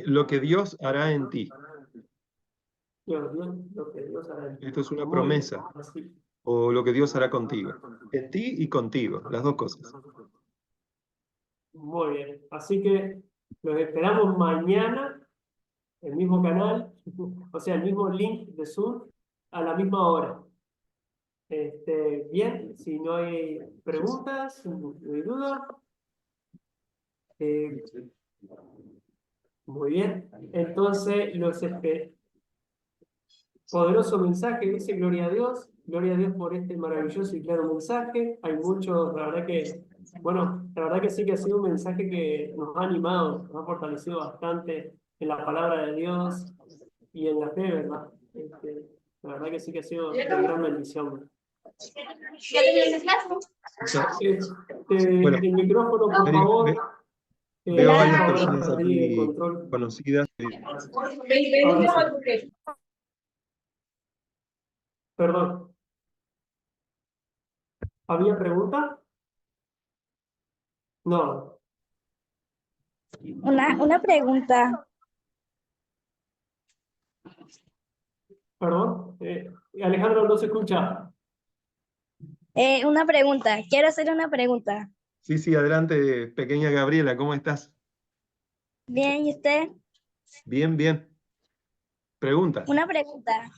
[SPEAKER 1] Lo que Dios hará en ti.
[SPEAKER 2] Lo que Dios hará en ti.
[SPEAKER 1] Esto es una
[SPEAKER 2] Muy bien.
[SPEAKER 1] promesa, o lo que Dios hará contigo. En ti y contigo, las dos cosas.
[SPEAKER 2] Muy bien. Así que los esperamos mañana, el mismo canal, o sea, el mismo link de Zoom, a la misma hora. Bien, si no hay preguntas, no hay dudas. Muy bien. Entonces, poderoso mensaje, dice gloria a Dios por este maravilloso y claro mensaje. Hay muchos, la verdad que sí que ha sido un mensaje que nos ha animado, nos ha fortalecido bastante en la palabra de Dios y en la fe, ¿verdad? La verdad que sí que ha sido de gran bendición.
[SPEAKER 1] Bueno,
[SPEAKER 2] El micrófono, por
[SPEAKER 1] Mary,
[SPEAKER 2] favor.
[SPEAKER 1] veo varias
[SPEAKER 2] Ahora
[SPEAKER 1] personas
[SPEAKER 2] perdí el
[SPEAKER 1] aquí
[SPEAKER 2] control.
[SPEAKER 1] conocidas.
[SPEAKER 2] Ahora sí. Perdón. ¿Había pregunta? No.
[SPEAKER 3] Una pregunta.
[SPEAKER 2] Perdón. Alejandro, no se escucha.
[SPEAKER 3] Una pregunta. Quiero hacer una pregunta.
[SPEAKER 1] Sí, sí, adelante, pequeña Gabriela, ¿cómo estás?
[SPEAKER 3] Bien, ¿y usted?
[SPEAKER 1] Bien, bien. Pregunta.
[SPEAKER 3] Una pregunta.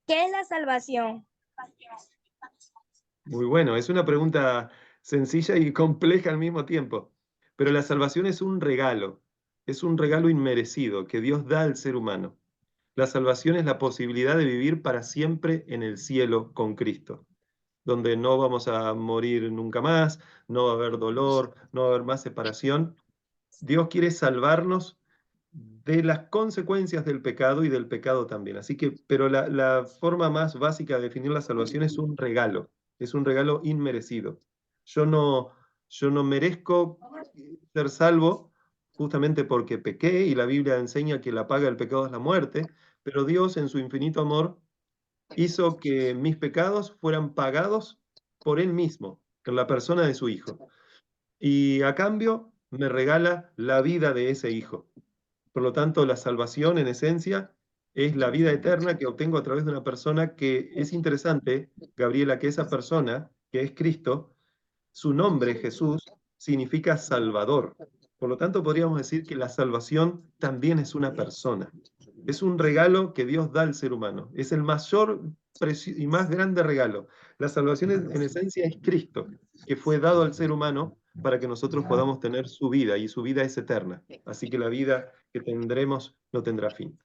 [SPEAKER 3] ¿Qué es la salvación?
[SPEAKER 1] Muy bueno, es una pregunta sencilla y compleja al mismo tiempo. Pero la salvación es un regalo inmerecido que Dios da al ser humano. La salvación es la posibilidad de vivir para siempre en el cielo con Cristo, donde no vamos a morir nunca más, no va a haber dolor, no va a haber más separación. Dios quiere salvarnos de las consecuencias del pecado y del pecado también. Así que, pero la forma más básica de definir la salvación es un regalo inmerecido. Yo no, yo no merezco ser salvo justamente porque pequé y la Biblia enseña que la paga del pecado es la muerte, pero Dios en su infinito amor hizo que mis pecados fueran pagados por Él mismo, en la persona de su Hijo. Y a cambio me regala la vida de ese Hijo. Por lo tanto, la salvación en esencia es la vida eterna que obtengo a través de una persona que es interesante, Gabriela, que esa persona, que es Cristo, su nombre, Jesús, significa Salvador. Por lo tanto, podríamos decir que la salvación también es una persona. Es un regalo que Dios da al ser humano. Es el mayor y más grande regalo. La salvación en esencia es Cristo, que fue dado al ser humano para que nosotros podamos tener su vida, y su vida es eterna. Así que la vida que tendremos no tendrá fin.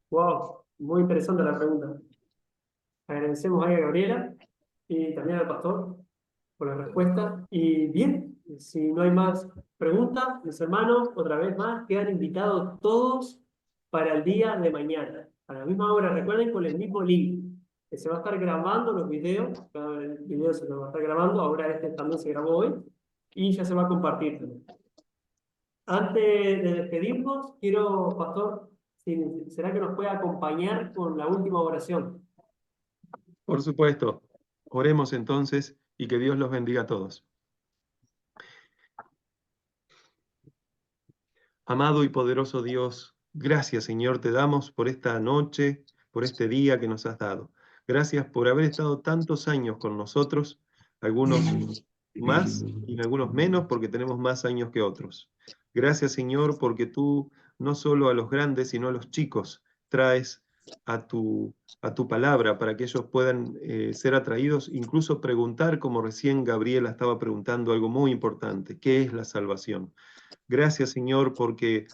[SPEAKER 2] Wow, muy interesante la pregunta. Agradecemos ahí a Gabriela y también al pastor por la respuesta. Y bien, si no hay más preguntas, mis hermanos, otra vez más, quedan invitados todos para el día de mañana. A la misma hora, recuerden, con el mismo link, que se va a estar grabando los videos. El video se lo va a estar grabando, ahora este también se grabó hoy, y ya se va a compartir. Antes de despedirnos, quiero, pastor, ¿será que nos puede acompañar con la última oración?
[SPEAKER 1] Por supuesto, oremos entonces y que Dios los bendiga a todos. Amado y poderoso Dios, gracias Señor te damos por esta noche, por este día que nos has dado. Gracias por haber estado tantos años con nosotros, algunos más y algunos menos porque tenemos más años que otros. Gracias Señor porque tú no solo a los grandes sino a los chicos traes a tu palabra para que ellos puedan ser atraídos, incluso preguntar, como recién Gabriela estaba preguntando algo muy importante, ¿qué es la salvación? Gracias, Señor, porque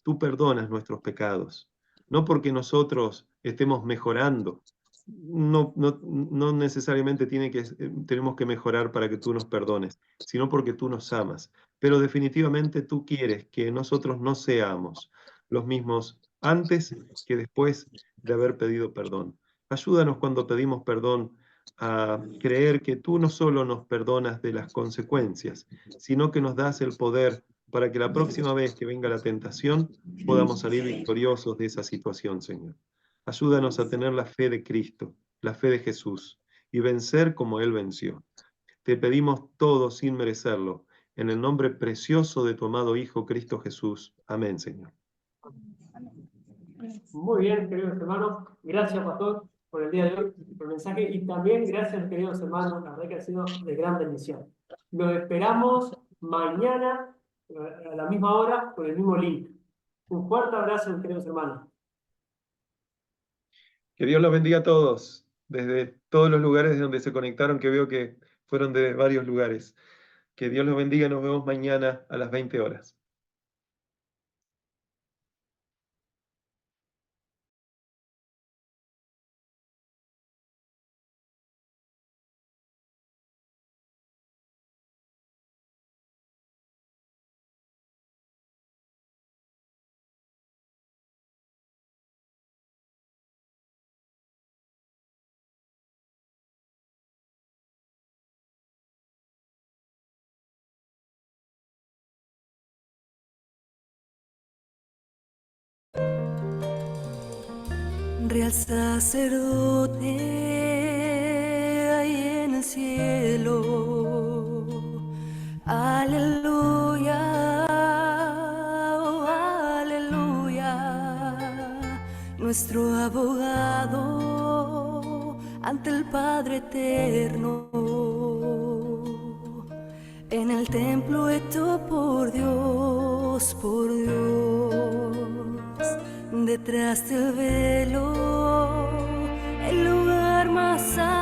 [SPEAKER 1] tú perdonas nuestros pecados, no porque nosotros estemos mejorando. No necesariamente tenemos que mejorar para que tú nos perdones, sino porque tú nos amas. Pero definitivamente tú quieres que nosotros no seamos los mismos antes que después de haber pedido perdón. Ayúdanos cuando pedimos perdón a creer que tú no solo nos perdonas de las consecuencias, sino que nos das el poder para que la próxima vez que venga la tentación podamos salir victoriosos de esa situación, Señor. Ayúdanos a tener la fe de Cristo, la fe de Jesús, y vencer como Él venció. Te pedimos todo sin merecerlo, en el nombre precioso de tu amado Hijo, Cristo Jesús. Amén, Señor.
[SPEAKER 2] Muy bien, queridos hermanos. Gracias, pastor, por el día de hoy, por el mensaje. Y también gracias, queridos hermanos. La verdad que ha sido de gran bendición. Los esperamos mañana a la misma hora con el mismo link. Un fuerte abrazo, queridos hermanos.
[SPEAKER 1] Que Dios los bendiga a todos, desde todos los lugares de donde se conectaron, que veo que fueron de varios lugares. Que Dios los bendiga. Nos vemos mañana a las 20 horas.
[SPEAKER 4] Real sacerdote ahí en el cielo, aleluya, oh, aleluya, nuestro abogado ante el Padre eterno, en el templo hecho por Dios, detrás del velo, el lugar más alto.